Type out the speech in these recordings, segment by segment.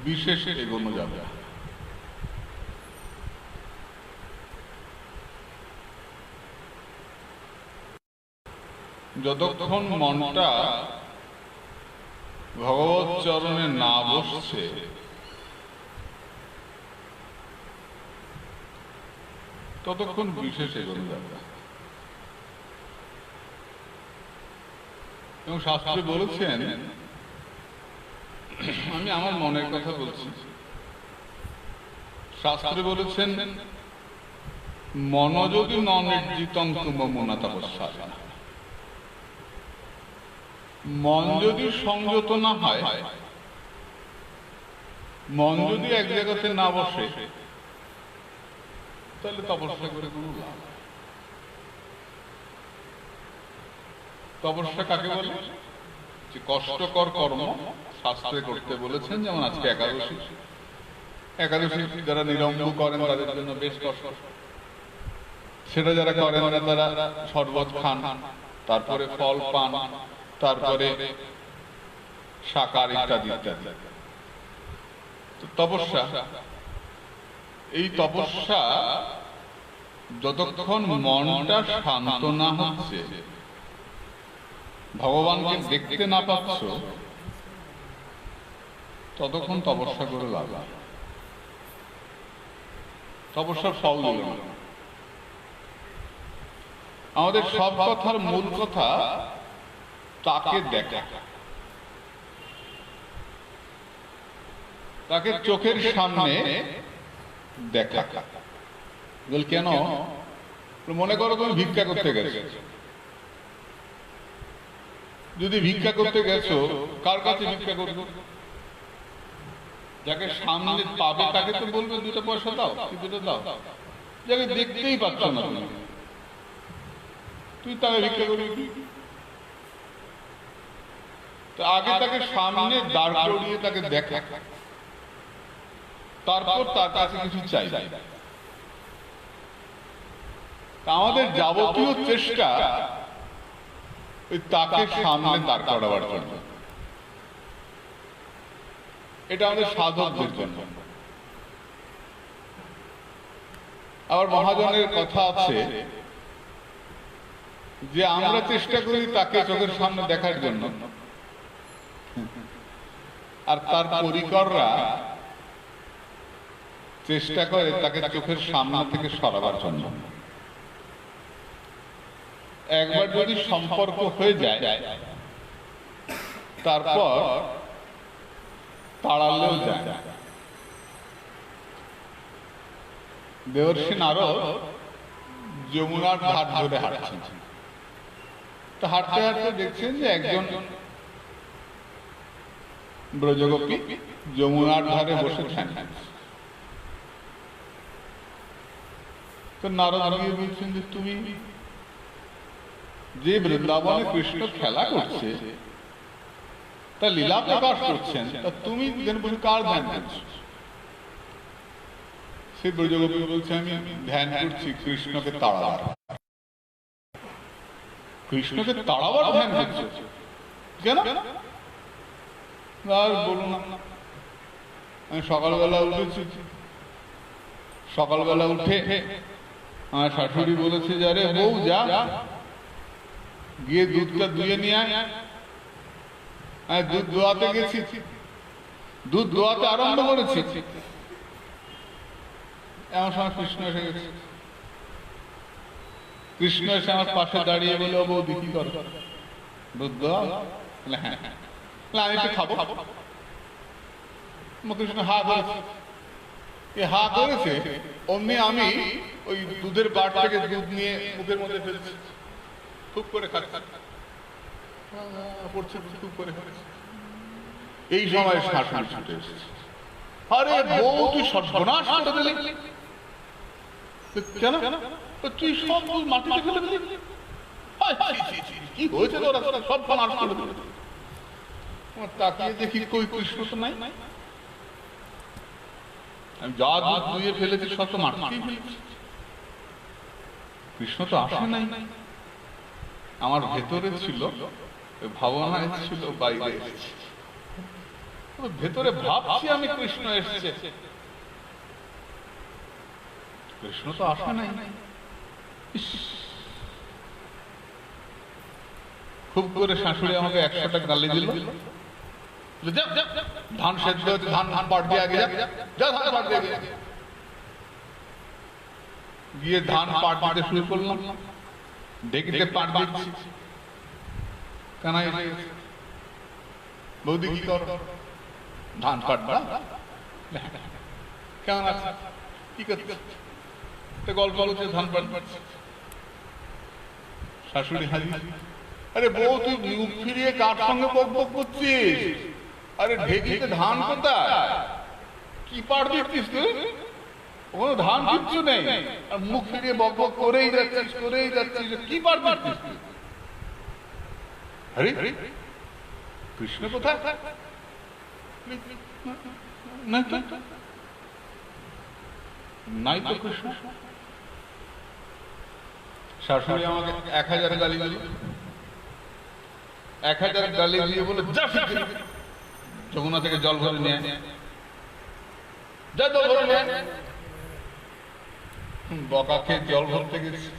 বিশেষ এগোনো যাবে না। যতক্ষণ মনটা ভগবত চরণে না বসছে ততক্ষণ বিশেষ এগোনো যাবে না। এবং শাস্ত্রে বলেছেন, আমি আমার মনের কথা বলছি, শাস্ত্রে বলেছেন মনোযোগী ননির্জিতং তুমমুনা তপস্যা। মন যদি সংযত না হয়, মন যদি এক জায়গাতে না বসে, তাহলে তপস্যা করে কোনো লাভ। তপস্যা কাকে বলে? যে কষ্টকর কর্ম শাস্ত্রে করতে বলেছেন। যেমন আজকে একাদশী, একাদশী যারা নিরম্ব করেন তাদের জন্য বেশ কষ্ট। সেটা যারা করেন না তারা শরবত খান, তারপরে ফল পান, তারপরে শাকার ইত্যাদি ইত্যাদি। তপস্যা, এই তপস্যা যতক্ষণ মনটা শান্ত না হচ্ছে, ভগবানকে দেখতে না পাচ্ছ, ততক্ষণ তপস্যা করে লাভ। তপস্যার ফল দিল না। আমাদের সব কথার মূল কথা তাকে দেখা, তাকে চোখের সামনে দেখা। কেন? মনে করো তুমি ভিক্ষা করতে গেছো, যদি ভিক্ষা করতে গেছো, কার কাছে ভিক্ষা করবো? যাকে সামনে পাবে তাকে তো বলবে দুটো পয়সা দাও, দুটো দাও। যাকে দেখতেই পাচ্ছ না তুই তাকে ভিক্ষা করবি। তো আগে তাকে সামনে দাঁড় করিয়ে তাকে দেখা, তারপর তার কাছে কিছু চাই। আমাদের যাবতীয় চেষ্টা ওই তাকে সামনে দাঁড় করাবার জন্য। এটা আমাদের সাধকদের জন্য। আবার মহাজনের কথা আছে যে আমরা চেষ্টা করি তাকে চোখের সামনে দেখার জন্য, আর তার পরিকররা চেষ্টা করে তাকে চোখের সামনে থেকে সরাবার জন্য। একবার যদি সম্পর্ক হয়ে যায়, তারপর তাড়ালেও যায়। দেবর্ষি নারদ যমুনার ধার ধরে হাঁটছেন। তো হাঁটতে হাঁটতে দেখছেন যে একজন ব্রজগোপী যমুনার ধারে বসে ধ্যান করছে। তো নারদ গিয়ে বলছেন যে তুমি যে বৃন্দাবনে কৃষ্ণ খেলা করছে, তা লীলা প্রকাশ করছেন, তা তুমি কার ধ্যান করছো? সে ব্রজগোপী বলছে আমি ধ্যান করছি কৃষ্ণকে তাড়াবার। কৃষ্ণকে তাড়াবার ধ্যান করছো কেন? আর বলো না, আমি সকালবেলা উঠেছি, সকালবেলা উঠে আমার শাশুড়ি বলেছে যে আরে বউ যা গিয়ে দুধটা দুয়ে নিয়ে আয়। আমি দুধ দোয়াতে গেছি, দুধ দোয়াতে আরম্ভ করেছি, এমন সময় কৃষ্ণ এসে গেছে। কৃষ্ণ এসে আমার পাশে দাঁড়িয়ে বলে ও বৌদি কি করো? দুধ দোয়া? হ্যাঁ। আমি একটু খাবো। কৃষ্ণ হা করেছে, হা করেছে অমনি আমি ওই দুধের বাট থেকে দুধ নিয়ে মুখের মধ্যে ফেলেছি, খুব করে পড়ছে, খুব করে। এই সময় শাশুড়ি ছুটে এসেছে, আরে বউ তুই সর্বনাশ করে দিলি। কেন? তুই সব দুধ মাটিতে ফেলে দিলি। কি হয়েছে তোরা? সব নাশ করে দিলি। তাকিয়ে দেখি কই কৃষ্ণ তো নাই। আমি যা দুধ দুইয়ে ফেলেছি সব তো মাটিতেই ফেলেছি, কৃষ্ণ তো আসে নাই। আমার ভেতরে ছিল, ভাবনায় ছিল, বাইরে এসেছে। ভেতরে ভাবছি আমি কৃষ্ণ এসেছে, কৃষ্ণ তো আসে নাই। খুব করে শাশুড়ি আমাকে 100 টাকা গালি দিল, ধান সেদ্ধ হচ্ছে, ধান পাট দিয়ে আগে যা, ধান পাট দিয়ে গিয়ে ধান পাট দিতে শুরু করলাম, ঢেকিতে পাট দিচ্ছি, কানাই বৌদি কি কর, ধান পাট দাও, কেমন আছে, কি করতে, গল্প হচ্ছে ধান পাট। শাশুড়ি হাজির, আরে বউ তুই মুখ ফিরিয়ে কার সঙ্গে বক বক করছিস? আরে ঢেকিতে ধান কোথায়, কি পাট দিচ্ছিস তুই? ওখানে ধান কিচ্ছু নেই, আর মুখ ফিরিয়ে বক বক করেই যাচ্ছিস, কি পাট দিচ্ছিস তুই? আরে কৃষ্ণ কোথায়? নাই তো কৃষ্ণ। শাশুড়ি আমাকে 1000 গালি দিল, 1000 গালি দিয়ে বলে যা যমুনা থেকে জল ভরে নিয়ে যা, জল ভরে নিয়ে। বকা খেয়ে জল ভরতে গেছি,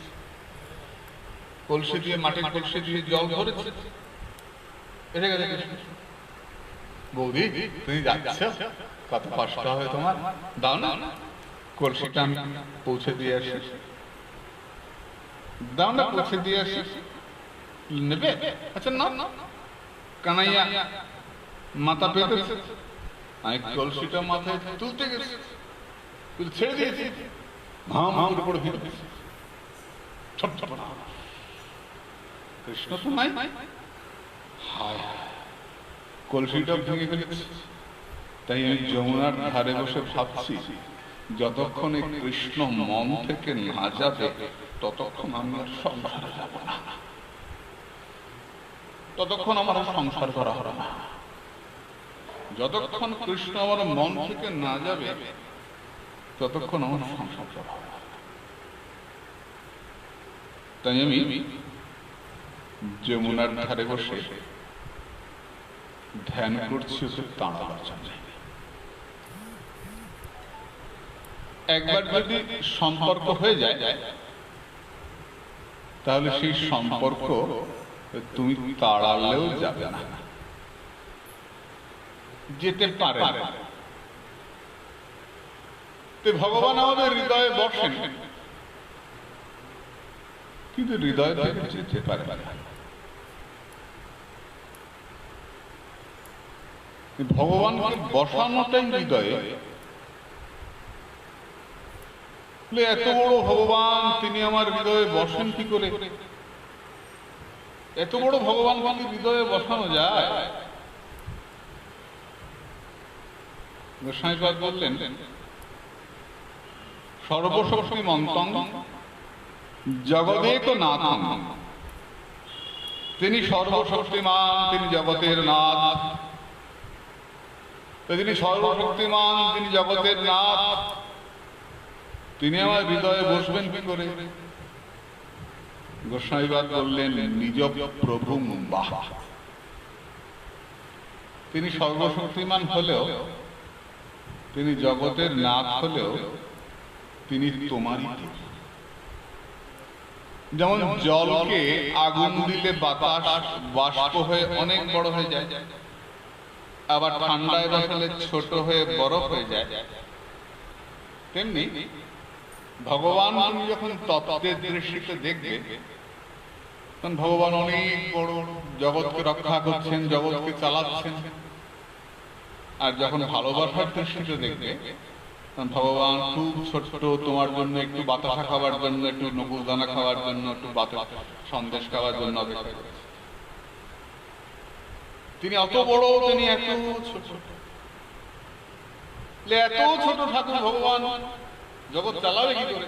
কলসি দিয়ে, মাটির কলসি দিয়ে জল ভরেছে, এসে গেছে কৃষ্ণ। বৌদি তুমি যাচ্ছ, কত কষ্ট হয় তোমার, দাও না কলসিটা আমি পৌঁছে দিয়ে আসি, দাও না পৌঁছে দিয়ে আসি, নেবে? আচ্ছা না। কানাইয়া মাথা পেতেছে, আমি কলসিটা মাথায় তুলতে গেছি, ছেড়ে দিয়েছি, কৃষ্ণ তো নাই। কলসিটা ভেঙে ফেলেছি। তাই আমি যমুনার ধারে বসে ভাবছি, যতক্ষণ এই কৃষ্ণ মন থেকে না যাবে ততক্ষণ আমি আর সংসারে যাব না, ততক্ষণ আমার সংসার করা হবে না। যতক্ষণ কৃষ্ণ আমার মন থেকে না যাবে ততক্ষণ আমার সংসার করা হবে। তাই আমি যমুনার ধারে বসে ধ্যান করছি ওকে তাড়াবার জন্য। একবার যদি সম্পর্ক হয়ে যায় তাহলে সেই সম্পর্ক তুমি তাড়ালেও যাবে না, যেতে পারে। ভগবান আমাদের হৃদয়ে বসেন, কিন্তু হৃদয় থেকে যেতে পারে না। ভগবানকে বসানোটাই হৃদয়ে। এত বড় ভগবান, তিনি আমার হৃদয়ে বসেন কি করে? এত বড় ভগবানকে হৃদয়ে বসানো যায়? গোস্বামীপাদ বললেন, সর্বশক্তিমন্তং জগদেক নাথং, তিনি সর্বশক্তিমান, তিনি জগতের নাথ। তিনি সর্বশক্তিমান, তিনি জগতের নাথ, তিনি আমার হৃদয়ে বসবেন কি করে? গোস্বামীপাদ বললেন, নিজ প্রভু বাহ। তিনি সর্বশক্তিমান হলেও, তিনি জগতের নাথ হলেও, তিনি তোমারই। যেমন জলকে আগুন দিলে বাতাস বাষ্প হয়ে অনেক বড় হয়ে যায়, আবার ঠান্ডায় বসালে ছোট হয়ে বরফ হয়ে যায়, তেমনি ভগবান তুমি যখন তত্ত্বের দৃষ্টিতে দেখবে, তখন ভগবান অনেক বড়, জগৎকে রক্ষা করছেন, জগৎকে চালাচ্ছেন। আর যখন ভালোবাসার দৃষ্টিতে দেখবে, তখন ভগবান খুব ছোট, তোমার জন্য একটু বাতাসা খাওয়ার জন্য, একটু নকুলদানা খাওয়ার জন্য, একটু সন্দেশ খাওয়ার জন্য অপেক্ষা করছে। তিনি অত বড়, তিনি এত ছোট। এত ছোট ঠাকুর ভগবান জগৎ চালাবে কি করে?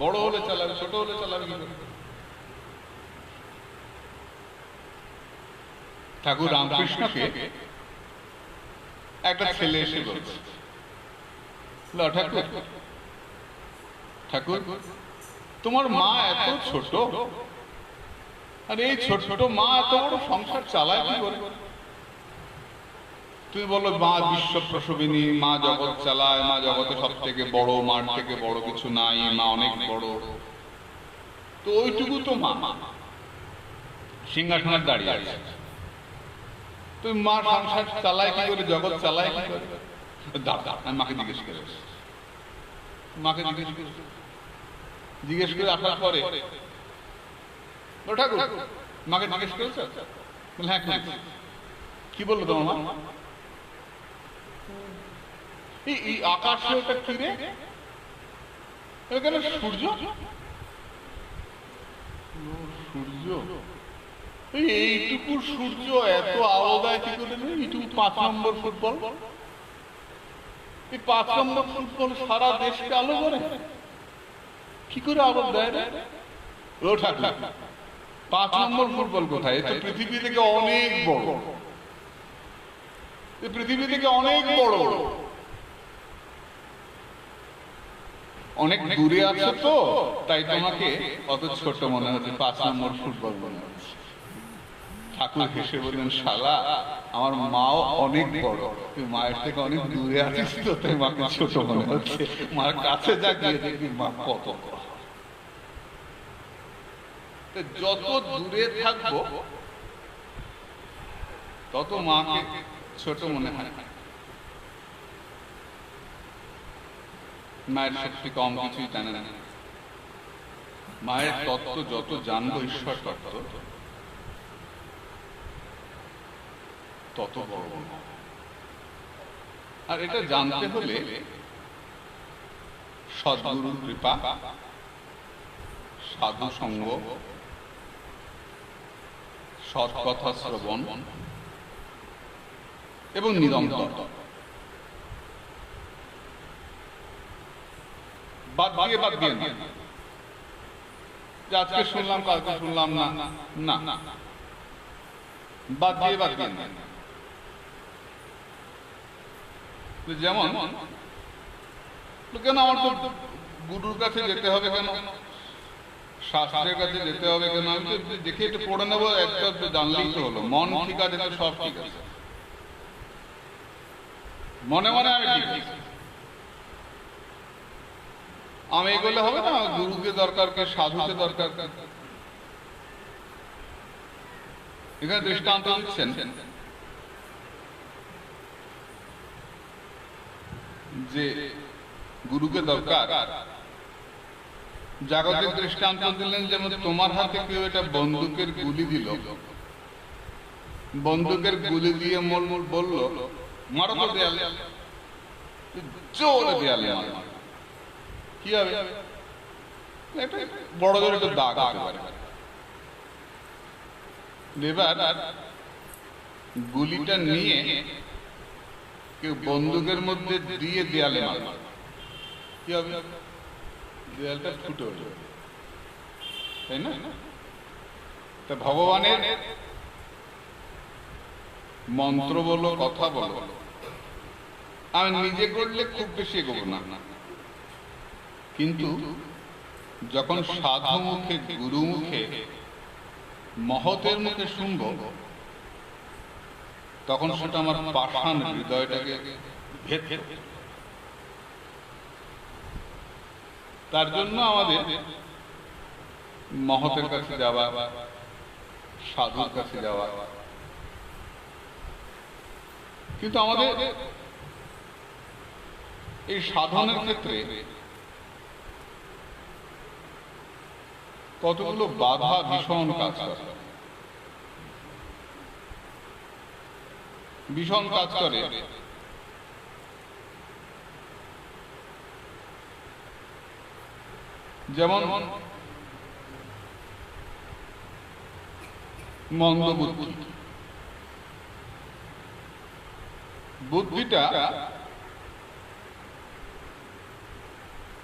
বড় হলে চালাবে, ছোট হলে চালাবে কি করে? ঠাকুর রামকৃষ্ণকে একটা ছেলে এসে বলছে, ঠাকুর ঠাকুর তোমার মা এত ছোট, আর এই ছোট ছোট মা এত বড় সংসার চালায় কি করে? তুমি বলো মা বিশ্ব প্রসবিনী, মা জগৎ চালায়, মা জগতে সব থেকে বড়, মার থেকে বড় কিছু নাই, মা অনেক বড়। তো ওইটুকু তো মা সিংহাসনের দাঁড়িয়ে আছে। তুমি মা সংসার চালায় কি করে, জগৎ চালায় কি করে? দাদা আমি মাকে জিজ্ঞেস করে, মাকে জিজ্ঞেস করে আসার পরে ঠাকুর মাকে জিজ্ঞেস করেছ? হ্যাঁ কি বললো তোমার মা? এই আকাশে ওটা কি রে? এখানে সূর্য। সূর্য এইটুকু সূর্য এত আলো দেয় কি করে? এইটুকু 5 নম্বর ফুটবল, এই 5 নম্বর ফুটবল সারা দেশকে আলো করে কি করে আলো দেয় রে? ও ঠাকুর 5 নম্বর ফুটবল কোথায়? এ তো পৃথিবী থেকে অনেক বড়, পৃথিবী থেকে অনেক বড়, অনেক দূরে আছে তো তাই তোমাকে অত ছোট মনে হচ্ছে, 5 নম্বর ফুটবল মনে হচ্ছে। ঠাকুর হেসে বললেন, শালা আমার মাও অনেক বড়, তুই মায়ের থেকে অনেক দূরে আছিস তো তাই মাকে ছোট মনে হচ্ছে। মার কাছে যা গিয়ে দেখবি মা কত বড়। যত দূরে থাকবো তত মাকে ছোট মনে হয়। মায়ের শক্তি কম কিছুই জানে না। মায়ের তত্ত্ব যত জানবো, ঈশ্বর তত্ত্ব, তত বড়। আর এটা জানতে হলে সদ্গুরুর কৃপা, সাধু সঙ্গ, সৎ কথা শ্রবণ এবং নিরন্তর বাদ দিয়ে না যে আজকে শুনলাম কালকে শুনলাম না, না বাদ দিয়ে না। যেমন কেন আমার তো গুরুর কাছে যেতে হবে, কেন শাস্ত্রের কাছে যেতে হবে, কেন আমি তো দেখে একটু পড়ে নেবো, একটা জানলেই তো হলো। মন ঠিক আছে তো সব ঠিক আছে, মনে মনে আমি ঠিক আছে। আমি এগোলে হবে না, গুরুকে দরকার, কে সাধুকে দরকার। এখানে দৃষ্টান্ত দিচ্ছেন যে গুরুকে দরকার। জাগতিক দৃষ্টান্ত দিলেন, যেমন তোমার হাতে কেউ এটা বন্দুকের গুলি দিল, বন্দুকের গুলি দিয়ে বলল মারো তো দেয়ালে, জোরে দেয়ালে মারো, কি হবে? বড় জোরে একটু দাগ হতে পারে। এবার গুলিটা নিয়ে কেউ বন্দুকের মধ্যে দিয়ে দেয়ালে মারল, কি হবে? দেয়ালটা ফুটে উঠবে, তাই না? তা ভগবানের মন্ত্র বলো, কথা বলো, আমি নিজে করলে খুব বেশি এগোবো না, কিন্তু যখন সাধু মুখে, গুরু মুখে, মহতের মুখে শুনবো, তখন সেটা আমার পাষাণ হৃদয়টাকে ভেদ। তার জন্য আমাদের মহতের কাছে যাওয়া, সাধুর কাছে যাওয়া। কিন্তু আমাদের এই সাধনের ক্ষেত্রে কতগুলো বাধা ভীষণ কাজ করে, ভীষণ কাজ করে। যেমন মন্দ বুদ্ধি, বুদ্ধিটা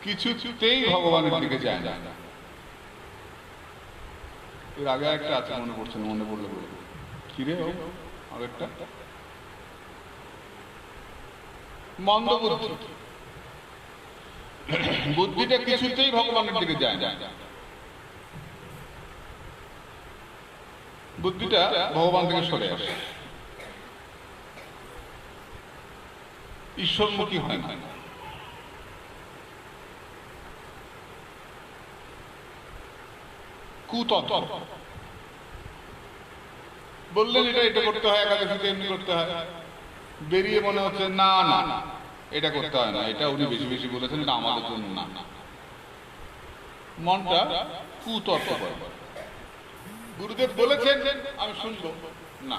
কিছুতেই ভগবানের দিকে যায় না। এর আগে একটা আছে, মনে পড়ছে না, মনে পড়লে বলবো। কিরে আগেরটা? মন্দ বুদ্ধি, বুদ্ধিটা কিছুতেই ভগবানের দিকে যায় না। বুদ্ধিটা ভগবান থেকে সরে আসে। ঈশ্বরমুখী হয় না। কুতর্ক বললেন এটা করতে হয়, একাদশীতে এমনি করতে হয়, বেরিয়ে মনে হচ্ছে না না এটা করতে হয় না, এটা উনি বেশি বেশি বলেছেন, এটা আমাদের জন্য না। মনটা কুতর্ক করে। গুরুদেব বলেছেন আমি শুনবো না,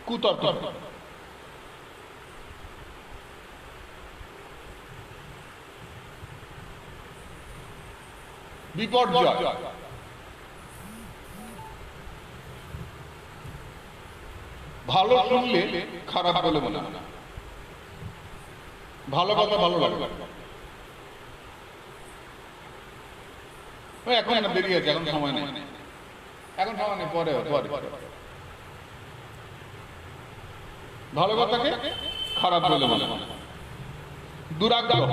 কুতর্ক। বিপর্যয়। ভালো শুনলে খারাপ বলে মনে হয় না, ভালো কথা ভালো লাগে। এখন না দেরি আছে, এখন সময় নেই, এখন সময় নেই, পরে পরে। ভালো কথাকে খারাপ বলে মনে হয়। দুরাগ্রহ,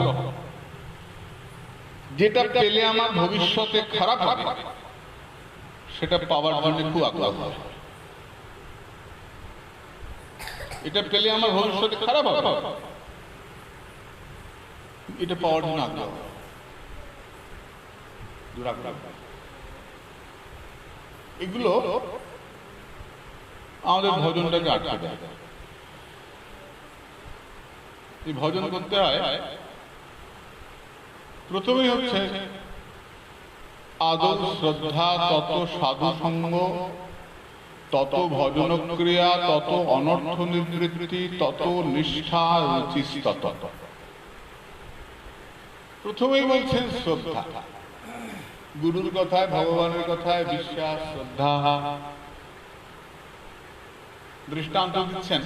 যেটা পেলে আমার ভবিষ্যতে খারাপ হবে সেটা পাওয়ার জন্য খুব আগ্রহ হয়। এটা পেলে আমার ভবিষ্যতে খারাপ হবে, এটা পাওয়ার জন্য আগ্রহ। এগুলো আমাদের ভজনটাকে আটকে দেয়। এই ভজন করতে হয় প্রথমেই হচ্ছে আদৌ শ্রদ্ধা, তত সাধু সঙ্গ, তত ভজন ক্রিয়া, তত অনর্থ নিবৃত্তি, তত নিষ্ঠা রুচিস্তত। প্রথমেই বলছেন শ্রদ্ধা, গুরুর কথায়, ভগবানের কথায় বিশ্বাস, শ্রদ্ধা। দৃষ্টান্ত দিচ্ছেন,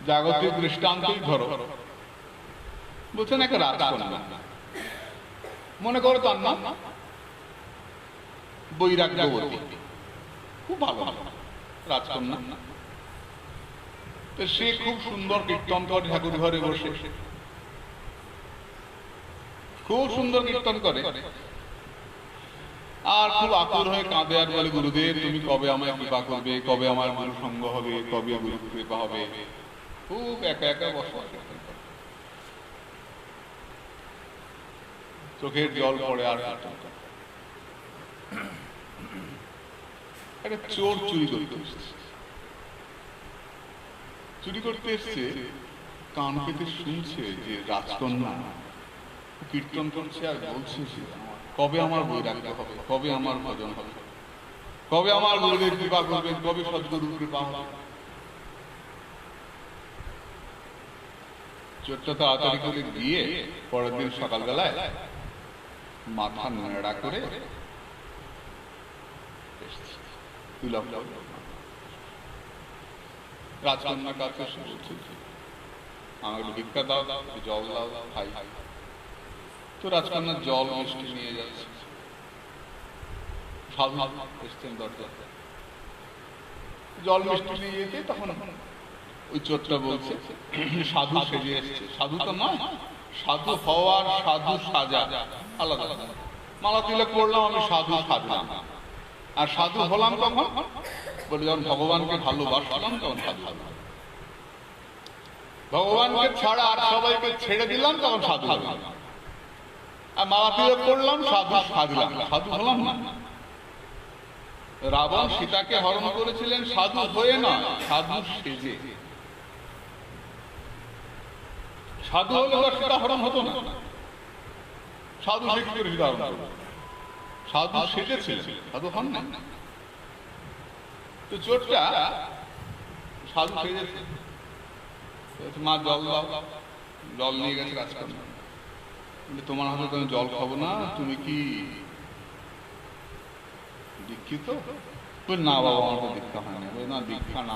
জাগতিক দৃষ্টান্তই ধরো। বলছেন একটা রাজকন্যা, মনে করো তার নাম বৈরাগ্যবতী, খুব ভালো রাজকন্যা। তো সে খুব সুন্দর কীর্তন করে, ঠাকুর ঘরে বসে খুব সুন্দর কীর্তন করে, আর খুব আকুল হয়ে কাঁদে আর বলে, গুরুদেব তুমি কবে আমায় কৃপা করবে, কবে আমার গুরু সঙ্গ হবে, কবে গুরু কৃপা হবে। খুব একা একা বসে, চোখের জল পড়ে। আর একটা চোর চুরি করতে এসছে, কান পেতে শুনছে যে রাজকন্যা কীর্তন করছে আর বলছে কবে আমার বৈরাগ্য হবে, কবে আমার ভজন হবে, কবে আমার গুরুদেব কৃপা করবেন, কবে সদ্গুরু কৃপা হবে। চোরটা তাড়াতাড়ি করে গিয়ে পরের দিন সকালবেলায় মাথা নেড়া করে রাজকন্যার কাছে আমার ভিক্ষা দাও, জল দাও, খাই। তো রাজকন্যা জল মিষ্টি নিয়ে যাচ্ছে, সাধু এসছেন দরজা, জল মিষ্টি নিয়ে যেতে তখন ওই চোরটা বলছে সাধু সেজে এসছে। সাধু তো নয়, সাধু হওয়ার সাধু সাজা আলাদা। মালা তিলক করলাম, আমি সাধু সাজলাম, আর সাধু হলাম তখন বলে যখন ভগবানকে ভালোবাসলাম তখন সাধু হলাম। ভগবানকে ছাড়া আর সবাইকে ছেড়ে দিলাম তখন সাধু হলাম, আর মালা তিলক করলাম, সাধু সাজলাম, সাধু হলাম না। রাবণ সীতাকে হরণ করেছিলেন সাধু হয়ে না, সাধু সেজে। সাধু হলে সীতা হরণ হতো না, সাধু সে কি করে সীতা হরণ করবে? সাধু সেজেছিলেন, সাধু হন না। তো চোরটা সাধু সেজেছে, মা জল দাও, জল নিয়ে গেছে রাজকন্যা। তোমার হাতে তো আমি জল খাবো না, তুমি কি দীক্ষিত? না বাবা, আমার তো দীক্ষা হয়নি। না দীক্ষা না,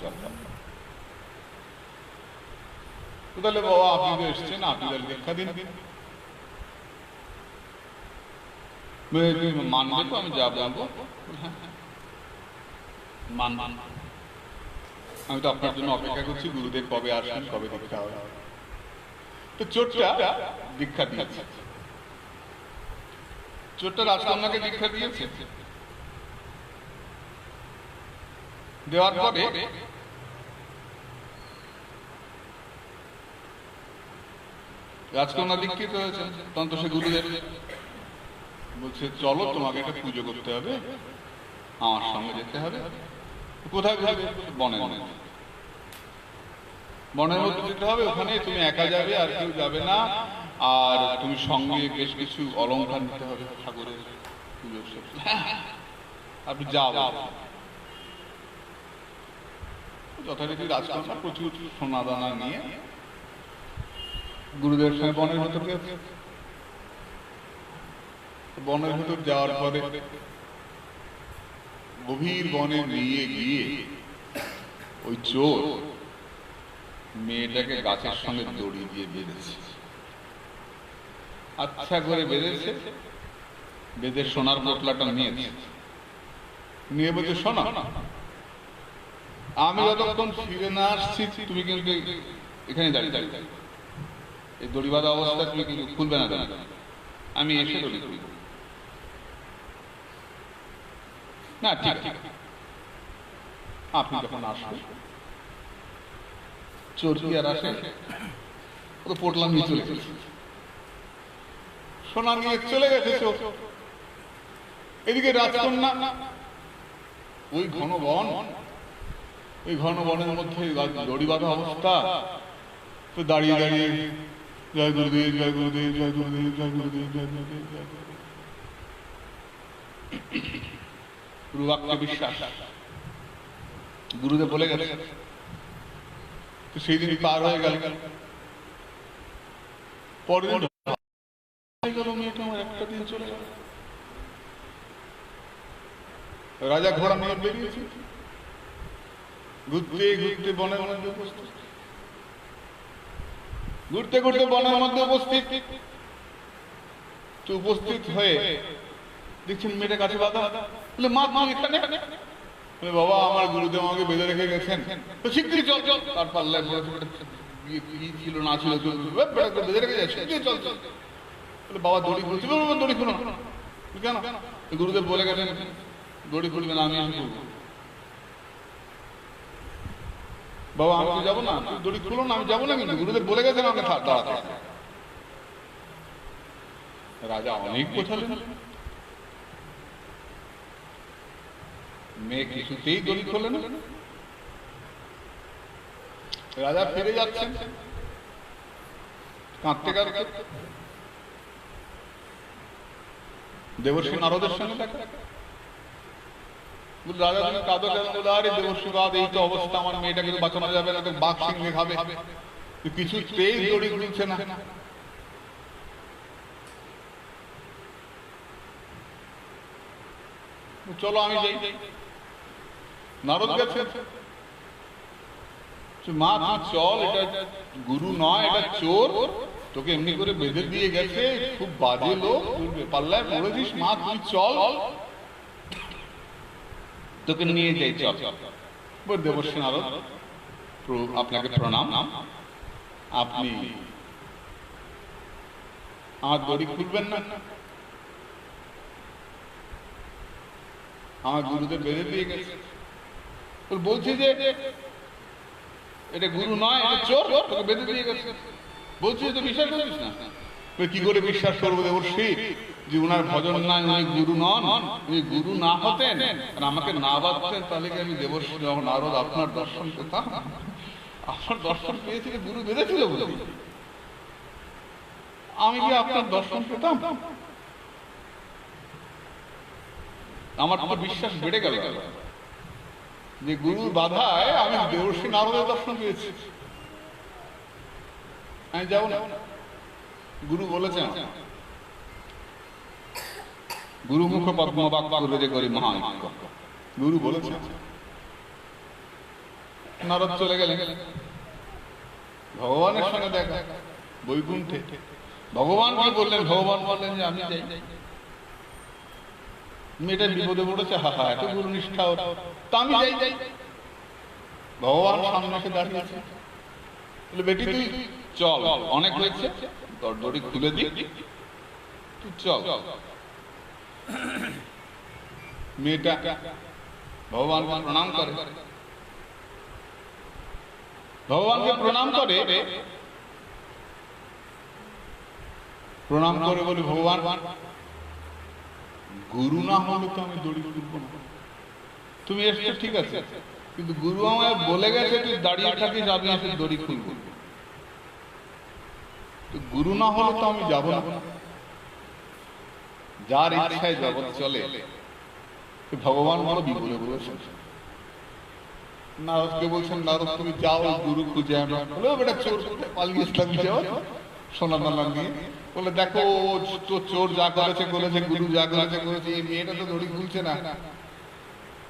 জল খাবো। তাহলে বাবা আপনি তো এসছেন, আপনি তাহলে দীক্ষা দিন। মানবে তো আমি যা বলবো? আমি তো আপনার জন্য অপেক্ষা করছি, গুরুদেব কবে আসবেন, কবে দীক্ষা হবে। তো চোরটা দীক্ষা দিয়েছে, চোরটা রাজকন্যাকে দীক্ষা দিয়েছে। দেওয়ার পরে রাজকন্যা দীক্ষিত হয়েছে, তখন তো সে গুরুদেব বলছে চলো তোমাকে একটা পুজো করতে হবে, আমার সঙ্গে যেতে হবে। কোথায় যাবে? বনের মধ্যে। বনের মধ্যে যেতে হবে, ওখানে তুমি একা যাবে, আর কেউ যাবে না। আর তুমি সঙ্গে বেশ কিছু অলংকার নিতে হবে ঠাকুরের পুজোর। আপনি যাও। যথারীতি রাজকন্যা প্রচুর সোনা দানা নিয়ে গুরুদেবের সঙ্গে বনের ভেতর গেছে। বনের ভেতর যাওয়ার পরে গভীর বনে নিয়ে গিয়ে ওই চোর মেয়েটাকে গাছের সঙ্গে দড়ি দিয়ে বেঁধেছে, আচ্ছা করে বেঁধেছে। বেঁধে সোনার পোটলাটা নিয়ে বলছে, শোনো, আমি যতক্ষণ ফিরে না আসছি তুমি কিন্তু এখানে দাঁড়িয়ে এই দড়ি বাঁধা অবস্থা তুমি কিন্তু খুলবে না, আমি এসে দড়ি খুলব। না ঠিক আছে, আপনি যখন আসবেন। চোর কি আর আসে? ও তো পোটলা নিয়ে চলে গেছে, সোনা নিয়ে চলে গেছে চোর। এদিকে রাজকন্যা ওই ঘন বন, ওই ঘন বনের মধ্যে দড়ি বাঁধা অবস্থা, তো দাঁড়িয়ে দাঁড়িয়ে জয় গুরুদেব, জয় গুরুদেব, জয় গুরুদেব, জয় গুরুদেব, জয় গুরুদেব, জয় গুরুদেব। গুরুবাক্যে বিশ্বাস, গুরুদেব বলে গেছে। তো সেই দিন পার হয়ে গেল। পরের দিন মেয়েটা আমার একটা দিন চলে গেল। রাজা ঘোড়া নিয়ে বেরিয়েছে, ঘুরতে ঘুরতে বনের মধ্যে উপস্থিত, ঘুরতে ঘুরতে বনের মধ্যে উপস্থিত। তো উপস্থিত হয়ে দেখছেন মেয়েটা কাছে বাঁধা। বলে, মা মা এখানে? বলে, বাবা আমার গুরুদেব আমাকে বেঁধে রেখে গেছেন, তো শিগগিরই চল চল। তার পাল্লায় কি ছিল না ছিল বেঁধে রেখে যায়, শিগগিরই চল চল। বলে, বাবা দড়ি খুলছি। দড়ি খুলো কেন? গুরুদেব বলে গেছেন দড়ি খুলবে না, আমি এসে খুলবো। বাবা আমি তো যাবো না, দড়ি খুলো না, আমি যাবো না, কিন্তু গুরুদেব বলে গেছেন আমাকে দাঁড়াতে। রাজা অনেক বোঝালেন, মেয়ে কিছুতেই দড়ি খোলে না। রাজা ফিরে যাচ্ছেন কাঁদতে কাঁদতে। দেবর্ষি নারদের সঙ্গে দেখা। রাজা তুমি কাঁদো কেন? বলে, আরে দেবর্ষি বাদ, এই তো অবস্থা, আমার মেয়েটাকে তো বাঁচানো যাবে না, তো বাঘ সিংহে খাবে, কিছুতেই দড়ি খুলছে না। চলো আমি যাই। নারদ গেছে, মা তুই চল, এটা গুরু নয়, এটা চোর, তোকে এমনি করে বেঁধে দিয়ে গেছে, খুব বাজে লোক, পাল্লায় পড়েছিস, মা তুই চল, তোকে নিয়ে যাই, চল। দেবর্ষি নারদ, আপনাকে প্রণাম, আপনি আমার দড়ি খুলবেন না? আমার গুরুদেব বেঁধে দিয়ে গেছে। বলছি যে এটা গুরু নয়, এটা চোর, তোকে বেঁধে দিয়ে গেছে। বলছি যে বিশ্বাস করিস না? কি করে বিশ্বাস করবো দেবর্ষি যে উনার ভজন নাই, উনি গুরু নন? উনি গুরু না হতেন আর আমাকে না বাঁধতেন, তাহলে কি আমি দেবর্ষি নারদ আপনার দর্শন পেতাম? আপনার দর্শন পেয়েছি, গুরু বেঁধেছিল বলে আমি কি আপনার দর্শন পেতাম? আমার তো বিশ্বাস বেড়ে গেল যে গুরুর বাধায় আমি দেবর্ষি নারদের দর্শন পেয়েছি, আমি যাবো না। গুরু বলেছেন, গুরু মুখ পদ্মবাক করে করি মহাযজ্ঞ, গুরু বলেছেন। নারদ চলে গেলেন, ভগবানের সঙ্গে দেখা বৈকুণ্ঠে। ভগবান কি বললেন? ভগবান বললেন যে আমি যাই। মেয়েটা বিপদে পড়েছে, হা হা, এত গুরু নিষ্ঠা, তা আমি যাই। ভগবান সামনে এসে দাঁড়িয়ে আছে, বলে, বেটি তুই চল, অনেক হয়েছে, তোর দড়ি খুলে দি, তুই চল। মেয়েটা ভগবানকে প্রণাম করে, ভগবানকে প্রণাম করে প্রণাম করে বলি, ভগবান গুরু না হলে তো আমি দড়ি খুলবো না। তুমি এসছো ঠিক আছে, কিন্তু গুরু আমায় বলে গেছে তুই দাঁড়িয়ে থাকিস, আমি এসে দড়ি খুলবো। গুরু না হলে তো আমি যাবো না। যার ইচ্ছায় জগৎ চলে, ভগবান বড় বিপদে বলেছেন। নারদকে বলছেন, নারদ তুমি যাও গুরু খুঁজে আনো। বলে বেটা চোর পালিয়ে ইসলাম যাও সোনা দানা নিয়ে। বলে দেখো তো চোর যা করেছে করেছে, গুরু যা করেছে করেছে, এই মেয়েটা তো দড়ি খুলছে না,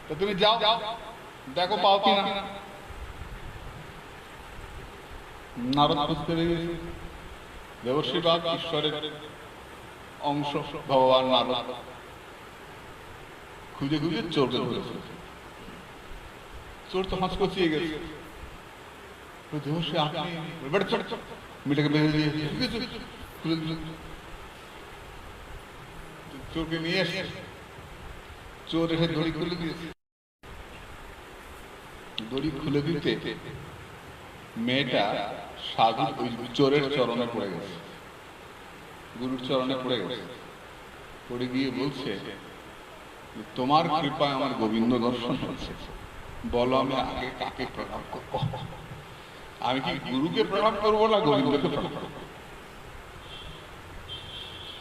তো তুমি যাও দেখো পাও কিনা। নারদ খুঁজতে বেরিয়েছে। দেবর্ষি বাপ ঈশ্বরের অংশ ভগবান নারদ খুঁজে খুঁজে চোরকে ধরেছে। চোর তো হাঁস কচিয়ে গেছে। দেবর্ষি আপনি মেয়েটাকে বেঁধে দিয়ে চোরকে নিয়ে এসে চোর এসে দড়ি খুলে দিয়েছে। দড়ি খুলে দিতে মেয়েটা সাধু ওই চোরের চরণে পড়ে গেছে, গুরুর চরণে পড়ে গেছে। পড়ে গিয়ে বলছে, তোমার কৃপায় আমার গোবিন্দ দর্শন হচ্ছে, বলো আমি আগে কাকে প্রণাম করবো? আমি কি গুরুকে প্রণাম করবো না গোবিন্দকে প্রণাম করবো?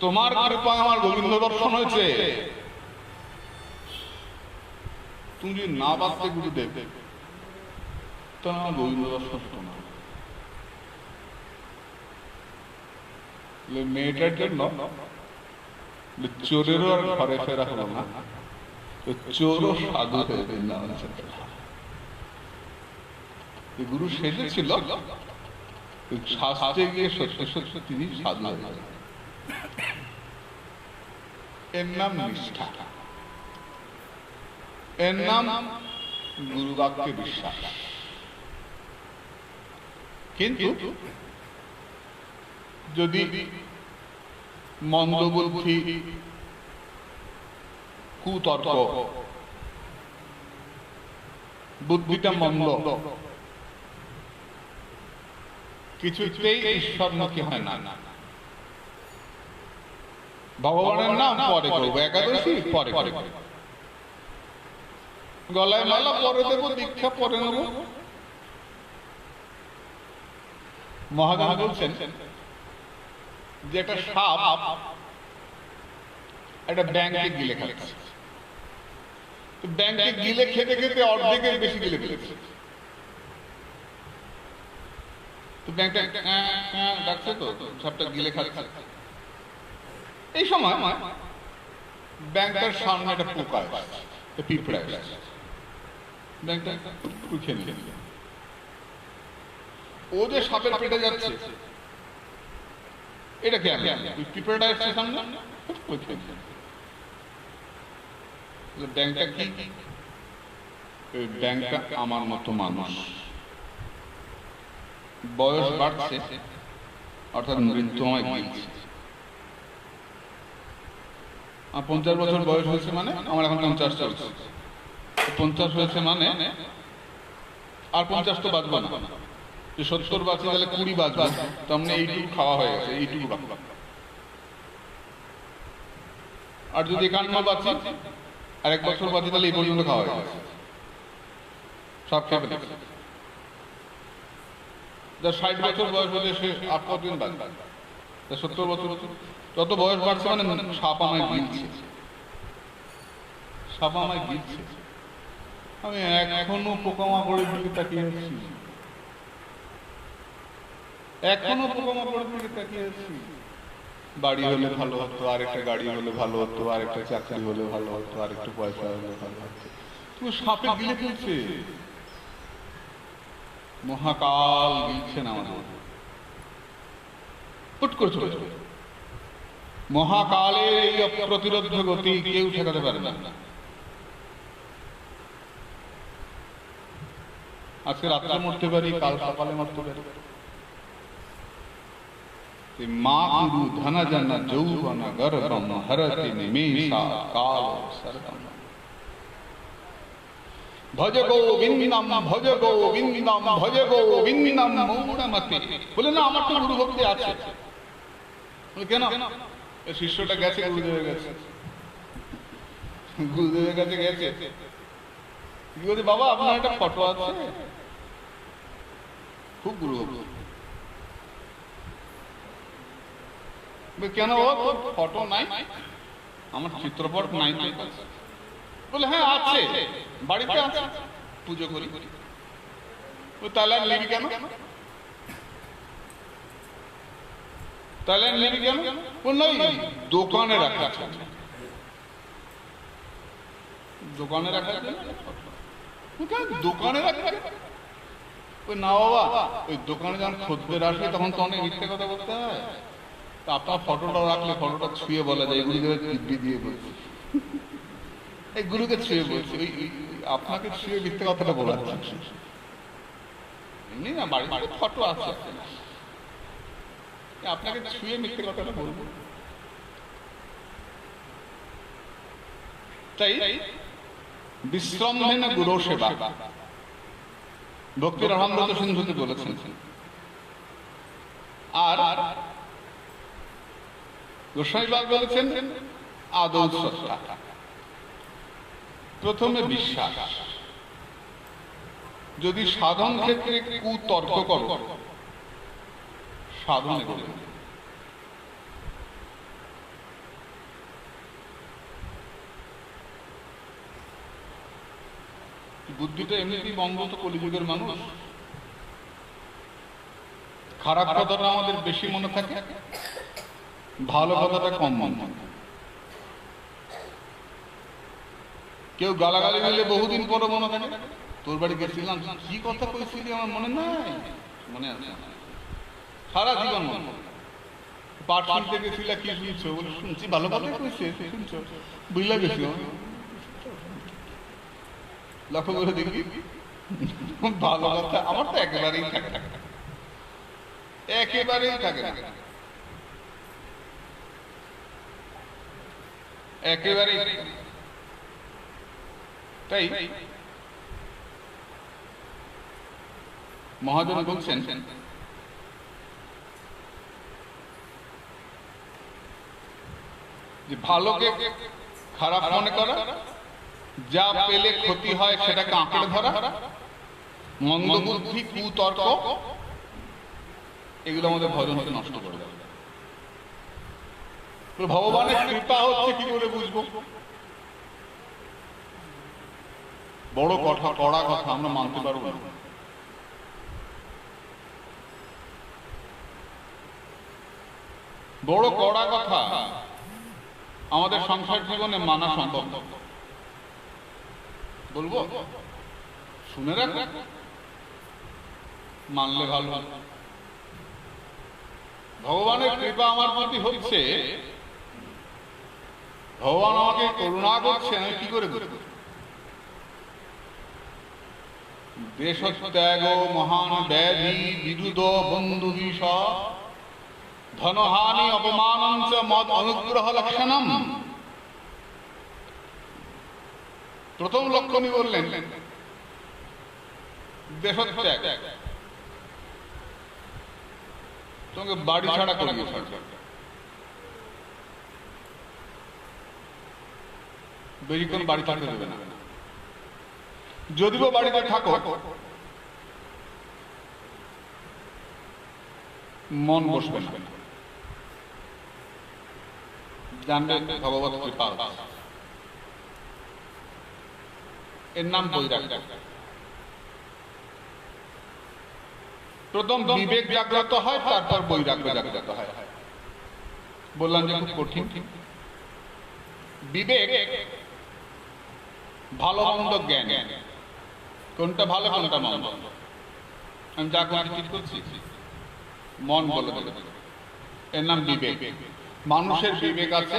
তোমার কৃপায় আমার গোবিন্দ দর্শন হয়েছে, তুমি যদি না বাঁচতে গুরুদেব, তাহলে আমার গোবিন্দ দর্শন হতো না। মেয়েটার জন্য চোরেরও আর ঘরে ফেরা হলো না, চোরও সাধু হয়ে বৃন্দাবন চলে। গুরু সেজেছিল, শাস্ত্রে গিয়ে সত্যি সত্যি তিনি সাধু হয়ে গেলেন। এর নাম নিষ্ঠা, এর নাম গুরু বাক্যে বিশ্বাস। কিন্তু যদি মন্দবুদ্ধি, কুতর্ক, বুদ্ধিটা মন্দ, কিছুতেই ঈশ্বরমুখী হয় না। ভগবানের নাম পরে করবো, একাদশী পরে করবো, গলায় মালা পরে দেবো, দীক্ষা পরে নেব। মহাজন বলছেন যে একটা সাপ একটা ব্যাঙকে গিলে খাচ্ছে। ব্যাঙকে গিলে খেতে খেতে অর্ধেকের বেশি গিলে ফেলেছে। তো ব্যাঙটা ডাকছে, তো সাপটা গিলে খাচ্ছে। এই সময় ব্যাঙটার সামনে একটা পোকা আসছে, পিঁপড়া আসছে। ব্যাঙটা খেয়ে নিল। ও যে সাপের পেটে যাচ্ছে, এটা কে আমি পিঁপড়াটা আসছে সামনে, ব্যাংকটা কি? ব্যাংকটা আমার মতো মানুষ, বয়স বাড়ছে, অর্থাৎ মৃত্যু আমায় গিলছে। 50 বছর বয়স হয়েছে মানে আমার এখন 50 চলছে। 50 হয়েছে মানে আর 50 তো বাঁচবো না। 70 বাঁচি তাহলে 20 বাঁচবো, তেমনি এইটুকু খাওয়া হয়ে গেছে, এইটুকু বাকি। আর যদি 51 বাঁচি আর 1 বছর বাঁচি তাহলে এই পর্যন্ত খাওয়া হয়ে গেছে, সব খেয়ে ফেলেছে। যার 60 বছর বয়স হলে সে আর কতদিন বাঁচবে? 70 বছর। যত বয়স বাড়ছে মানে সাপ আমায় গিলছে, সাপ আমায় গিলছে। আমি এখনো পোকামাকড়ের দিকে তাকিয়ে আছি, এখনো পোকামাকড়ের দিকে তাকিয়ে আছি। বাড়ি হলে ভালো হতো, আরেকটা গাড়ি হলে ভালো হতো, আরেকটা চাকরি হলে ভালো হতো, আরেকটু পয়সা হলে ভালো হতো। তুমি সাপে গিলে ফেলছে, মহাকাল গিলছেন আমাদের, পুট করে চলে যাবে। মহাকালের এই অপ্রতিরোধ গতি কেউ ঠেকাতে পারে না। আজকে রাত্রে মরতে পারি, কাল সকালে মরতে পারি। মা গুরু ধন জন যৌবন গর্ভম হরতি নিমেষা কাল সর্বম। ভজ গোবিন্দম ভজ গোবিন্দম ভজ গোবিন্দম মৌনমতে। বলে না আমার তো গুরু ভক্তি আছে, কেন? এই শিষ্যটা গেছে গুরুদেবের কাছে, গুরুদেবের কাছে গেছে, কি বলছে, বাবা আপনার একটা ফটো আছে, খুব গুরু হবো। কেন বাবা তোর ফটো নাই? আমার চিত্রপট নাই। বলে হ্যাঁ আছে, বাড়িতে আছে, পুজো করি। তাহলে আর নিবি কেন? তাহলে আর নিবি কেন? দোকানে রাখা, দোকানে রাখা, দোকানে রাখা। ওই না বাবা, ওই দোকানে যখন খদ্দের আসে তখন তো অনেক মিথ্যে কথা বলতে হয়, তা আপনার ফটোটা রাখলে ফটোটা ছুঁয়ে বলা যায়, গুরুদেবের দিব্যি দিয়ে বলছি, এই গুরুকে ছুঁয়ে বলছি, ওই আপনাকে ছুঁয়ে মিথ্যে কথাটা বলা যাচ্ছে এমনি না, বাড়িতে ফটো আছে, আপনাকে ছুঁয়ে মিথ্যে কথাটা বলবো। তাই বিশ্রম্ভেন গুরু সেবা, ভক্তির রসামৃত সিন্ধুতে বলেছেন। আর গোস্বামীপাদ বলেছেন আদৌ শ্রদ্ধা, প্রথমে বিশ্বাস। যদি সাধন ক্ষেত্রে কুতর্ক করো, সাধনে করবে। বুদ্ধিটা এমনিতেই বন্ধ, তো কলিযুগের মানুষ, খারাপ কথাটা আমাদের বেশি মনে থাকে, ভালো কথাটা কম মনে থাকে। কেউ গালাগালি দিলে বহুদিন পরে মনে থাকে। তোর বাড়ি গেছিলাম, কি কথা কইছিলি আমার মনে নাই, মনে আছে, সারা জীবন মনে। পাঠ শুনতে গেছিলা, কি শুনছো? বলে শুনছি, ভালো কথা কইছে, শুনছো, বুঝলা গেছি, লক্ষ্য করে দেখবি ভালো কথা আমার তো একেবারেই থাকে না, একেবারেই থাকে না, একেবারেই। তাই মহাজন বলছেন যে ভালোকে খারাপ মনে করা, যা পেলে ক্ষতি হয় সেটাকে আঁকড়ে ধরা, মন্দবুদ্ধি, কুতর্ক, এগুলো আমাদের ভজন হতে নষ্ট করে দেয়। ভগবানের কৃপা হচ্ছে কি করে বুঝবো? বড় কথা, কড়া কথা আমরা মানতে পারবো না। বড় কড়া কথা আমাদের সংসার জীবনে মানা সম্ভব। বলবো, শুনে রাখ, মানলে ভালো। ভগবানের কৃপা আমার প্রতি হচ্ছে, ভগবান আমাকে করুণা করছে, আমি কি করে বুঝবো? দেশত্যাগ মহান ব্যাধি বিরুদ্ধ বন্ধু বিষ, ধনহানি অপমানঞ্চ মদ অনুগ্রহ লক্ষণম। প্রথম লক্ষণই বললেন দেশত্যাগ, তোমাকে বাড়ি ছাড়া করিয়ে ছাড়বে, বেশিক্ষণ বাড়ি থাকতে দেবে না। যদিও বাড়িতে থাকো, মন বসবে না, জানবে ভগবত কৃপা। এর নাম বৈরাগ্য। প্রথম বিবেক জাগ্রত হয়, তারপর বৈরাগ্য জাগ্রত হয়। বললাম যে খুব কঠিন। বিবেক ভালো মন্দ জ্ঞান, কোনটা ভালো কোনটা মন্দ আমি যা ঠিক করছি, মন বলে দেবে, এর নাম বিবেক। মানুষের বিবেক আছে,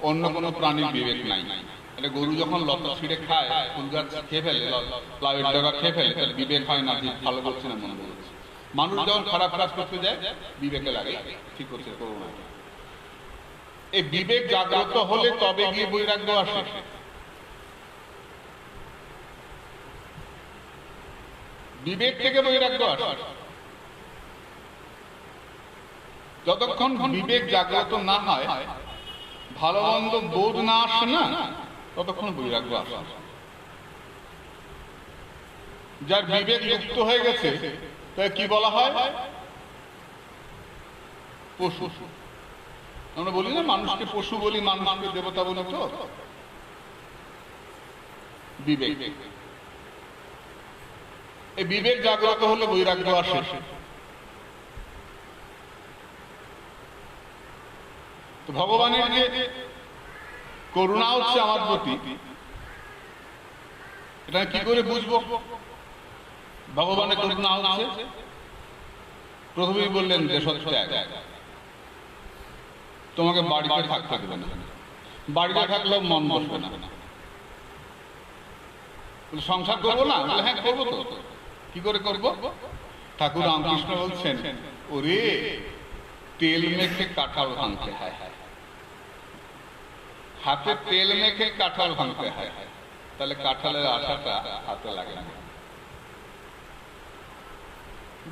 অন্য কোনো প্রাণীর বিবেক নাই। তাহলে গরু যখন লতা ছিঁড়ে খায়, ফুল গাছ খেয়ে ফেলে, লাউয়ের ডগা খেয়ে ফেলে, তাহলে বিবেক হয় না যে ভালো করছে না মন্দ করছে। মানুষ যখন খারাপ কাজ করতে যায়, বিবেকে লাগে ঠিক করছে করবো না। এই বিবেক জাগ্রত হলে তবে গিয়ে বৈরাগ্য আসে। বিবেক থেকে বৈরাগ্য আসে। যতক্ষণ বিবেক জাগ্রত না হয়, ভালো মন্দ বোধ না আসে না, ততক্ষণ বৈরাগ্য আসে। যার বিবেক যুক্ত হয়ে গেছে তাই কি বলা হয়? পশু। আমরা বলি না মানুষকে পশু বলি, মানুষকে দেবতা বলি, তো বিবেক, এই বিবেক জাগ্রত হলে বৈরাগ্য আসে। তো ভগবানের যে করুণা হচ্ছে আমার প্রতি, এটা কি করে বুঝবো ভগবানের করুণা হচ্ছে? প্রথমেই বললেন দেশত্যাগ, তোমাকে বাড়িতে থাকতে দেবে না, বাড়িতে থাকলেও মন বসবে না। সংসার করবো না? হ্যাঁ করবো। তো কি করে করবো? ঠাকুর রামকৃষ্ণ বলছেন, ওরে তেল মেখে কাঁঠাল ভাঙতে হয়, হাতে তেল মেখে কাঁঠাল ভাঙতে হয়, তাহলে কাঁঠালের আশাটা হাতে লাগে না।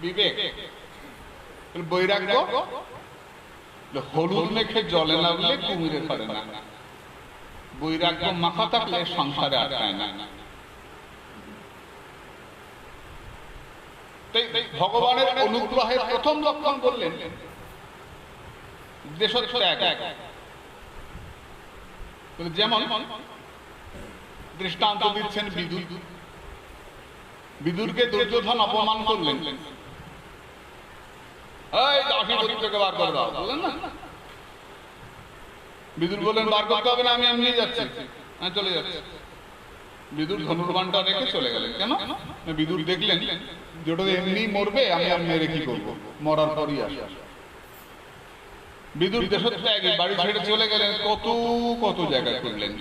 বিবেক। বৈরাগ্য, হলুদ মেখে জলে নামলে কুমিরে ধরে না, বৈরাগ্য মাথা থাকলে সংসারে আটকায় না। ভগবানের অনুগ্রহের প্রথম লক্ষণ বললেন দেশত্যাগ। যেমন দৃষ্টান্ত দিচ্ছেন বিদুর। বিদুরকে দুর্যোধন অপমান করলেন, বার করে দাও, বললেন না? বিদুর বললেন বার করতে হবে না, আমি এমনি যাচ্ছি, আমি চলে যাচ্ছি। বিদুর ধনুর্বাণটা রেখে চলে গেলেন। কেন? বিদুর দেখলেন যেটা এমনি মরবে, আমি আর মেরে কি করবো, মরার পরই আসে। বিদুর দেশত্যাগী, বাড়ি ছেড়ে চলে গেলেন, কত কত জায়গায় করলেন,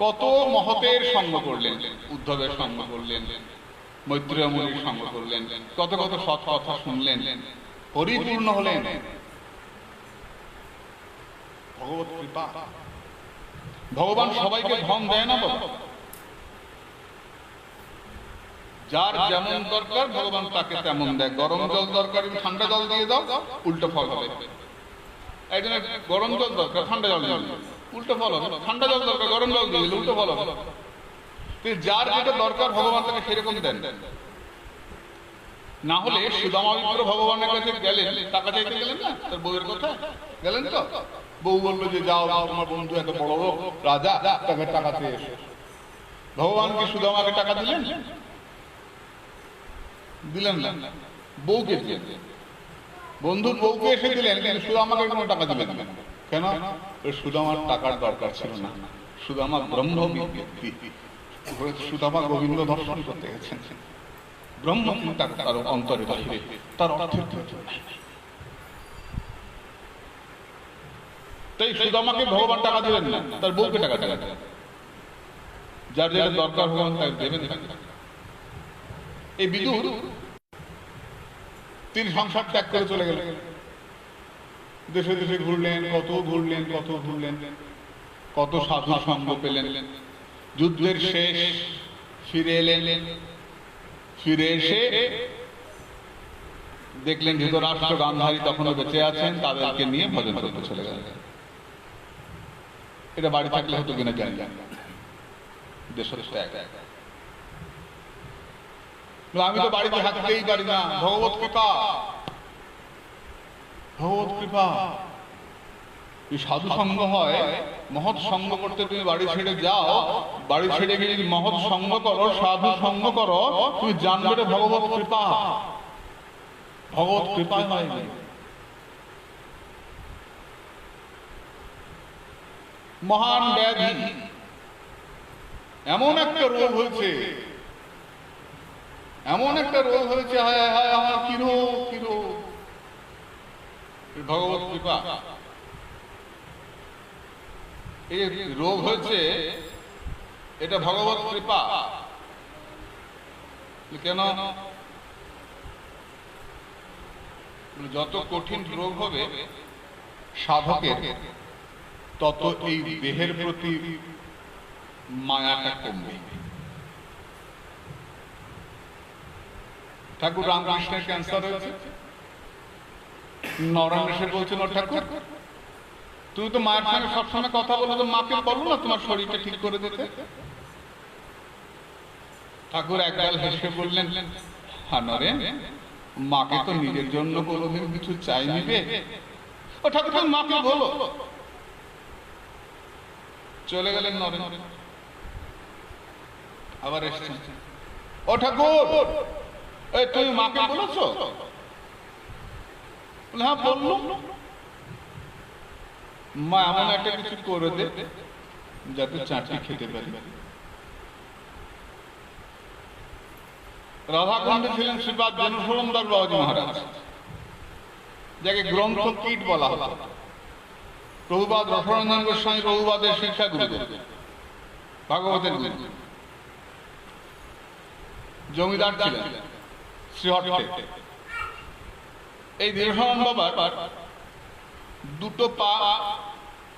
কত মহতের সঙ্গ করলেন, উদ্ধবের সঙ্গ করলেন, মৈত্রেয় মুনির সঙ্গ করলেন, কত কত সৎ কথা শুনলেন, পরিপূর্ণ হলেন। ভগবত কৃপা। ভগবান সবাইকে ধন দেয় না বাবা, যার যেমন দরকার ভগবান তাকে তেমন দেয়। গরম জল দরকার, ঠান্ডা জল দিয়ে দাও, উল্টো ফল হবে। একজনের গরম জল দরকার, ঠান্ডা জল দিয়ে দাও, উল্টো ফল হবে। ঠান্ডা জল দরকার, গরম জল দিয়ে দিলে উল্টো ফল হবে। যার যেটা দরকার ভগবান তাকে সেরকম দেন। না হলে সুদামা মিত্র ভগবানের কাছে গেলেন, টাকা চাইতে গেলেন না, তার বউয়ের কথা গেলেন তো, বউ বললো যে যাও, তোমার বন্ধু এত বড় লোক রাজা, তাকে টাকা চেয়ে এসো। ভগবান কি সুদামাকে টাকা দিলেন? দিলেন না, বউকে দিলেন। বন্ধুর বউকে এসে দিলেন, কিন্তু সুদামাকে কোনো টাকা দিলেন না। কেন? সুদামার টাকার দরকার ছিল না। সুদামা ব্রহ্ম ব্যক্তি, সুদামা গোবিন্দ দর্শন করতে গেছেন। ব্রহ্ম চিন্তা তার অন্তরে বাহিরে, তার অর্থের প্রয়োজন নাই। তাই সুদামাকে ভগবান টাকা দিলেন না, তার বউকে টাকা দিলেন। যার যেটা দরকার ভগবান তাকে দেবেন। এই বিদুর তিনি সংসার ত্যাগ করে চলে গেলেন, দেশে দেশে ঘুরলেন, কত ঘুরলেন, কত ঘুরলেন, কত সাধু সঙ্গ পেলেন। যুদ্ধের শেষ ফিরে এলেন, ফিরে এসে দেখলেন ধৃতরাষ্ট্র গান্ধারী তখনও বেঁচে আছেন, তাদেরকে নিয়ে ভজন করতে চলে গেলেন। এটা বাড়ি থাকলে হতো কিনা জানি না। দেশত্যাগ। আমি তো বাড়িতে থাকতেই পারি না, ভগবত কৃপা, ভগবত কৃপা। সাধু সঙ্গ হয়, মহৎ সঙ্গ করতে তুমি বাড়ি ছেড়ে যাও, বাড়ি ছেড়ে গিয়ে যদি মহৎ সঙ্গ করো, সাধু সঙ্গ করো, তুমি জানবে ভগবত কৃপা। ভগবত কৃপা হয়। মহান ব্যাধি, এমন একটা রোগ হয়েছে, এমন একটা রোগ হয়েছে, হায় হায় আমার কি রোগ, কি রোগ। ভগবত কৃপা। এই রোগ হয়েছে, এটা ভগবত কৃপা। কেন? যত কঠিন রোগ হবে সাধকের, তত এই দেহের প্রতি মায়াটা কমবে। ঠাকুর রামকৃষ্ণের ক্যান্সার হয়েছে, নরেন এসে বলছেন, ও ঠাকুর, তুমি তো মায়ের সঙ্গে সবসময় কথা বলো, তো মাকে বলো না তোমার শরীরটা ঠিক করে দিতে। ঠাকুর একগাল হেসে বললেন, হ্যাঁ নরেন, মাকে তো নিজের জন্য কোনোদিন কিছু চাই নিবে। ও ঠাকুর, তুমি মাকে বলো। চলে গেলেন নরেন। আবার এসছেন, ও ঠাকুর, এই তুমি মাকে বলেছো? হ্যাঁ বললো। মা এমন একটা কিছু করে দে যাতে চাটনি খেতে পারি। রাধাকুণ্ডে ছিলেন শ্রীপাদ জনসুরন্দর বাবাজি মহারাজ, যাকে গ্রন্থ কীট বলা হতো। প্রভুপাদ রসরঞ্জন গোস্বামী প্রভুপাদের শিক্ষা গুরু, ভাগবতের গুরু। জমিদার ছিলেন শ্রীহট্টে। এই দীনশরণ বাবার দুটো পা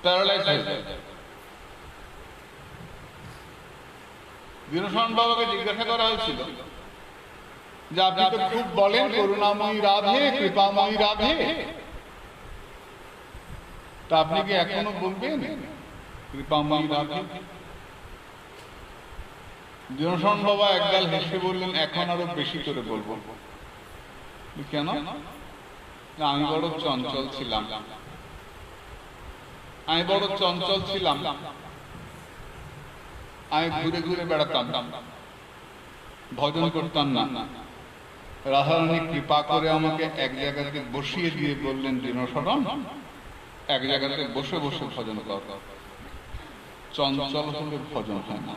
প্যারালাইজ হয়ে যায়। দীনশরণ বাবাকে জিজ্ঞাসা করা হয়েছিল যে আপনি তো খুব বলেন করুণাময়ী রাধে, কৃপাময়ী রাধে, তা আপনি কি এখনো বলবেন কৃপাময়ী রাধে? দীনশরণ বাবা একগাল হেসে বললেন, এখন আরো বেশি করে বলবো। কেন? আমি বড় চঞ্চল ছিলাম, আমি বড় চঞ্চল ছিলাম, আমি ঘুরে ঘুরে বেড়াতাম, ভজন করতাম না। রাধারানী কৃপা করে আমাকে এক জায়গাতে বসিয়ে দিয়ে বললেন, দীনশরণ, এক জায়গাতে বসে বসে ভজন কর, চঞ্চল হলে ভজন হয় না।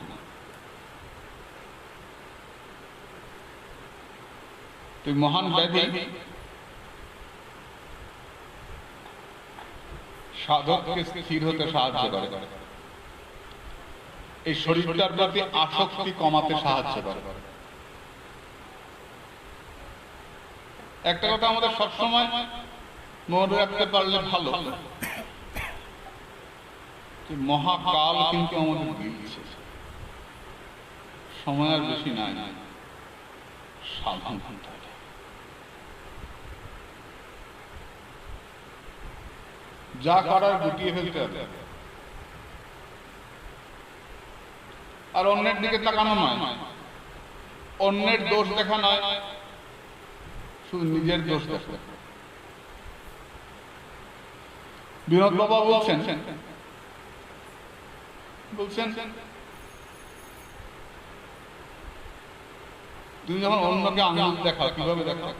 তুই মহান ব্যাধি সাধককে স্থির হতে সাহায্য করে, এই শরীরটার প্রতি আসক্তি কমাতে সাহায্য করে। একটা কথা আমাদের সবসময় মনে রাখতে পারলে ভালো, মহাকাল কিন্তু আমাদের দিচ্ছে, সময় আর বেশি নাই, সাবধান হতে হবে। যা করার গুটিয়ে ফেলতে হবে, আর অন্যের দিকে তাকানো নয়, অন্যের দোষ দেখা নয়, শুধু নিজের দোষ দেখা। বিনোদ বাবা বলছেন তুমি যখন অন্যকে আঙুল দেখাও, কিভাবে দেখাও?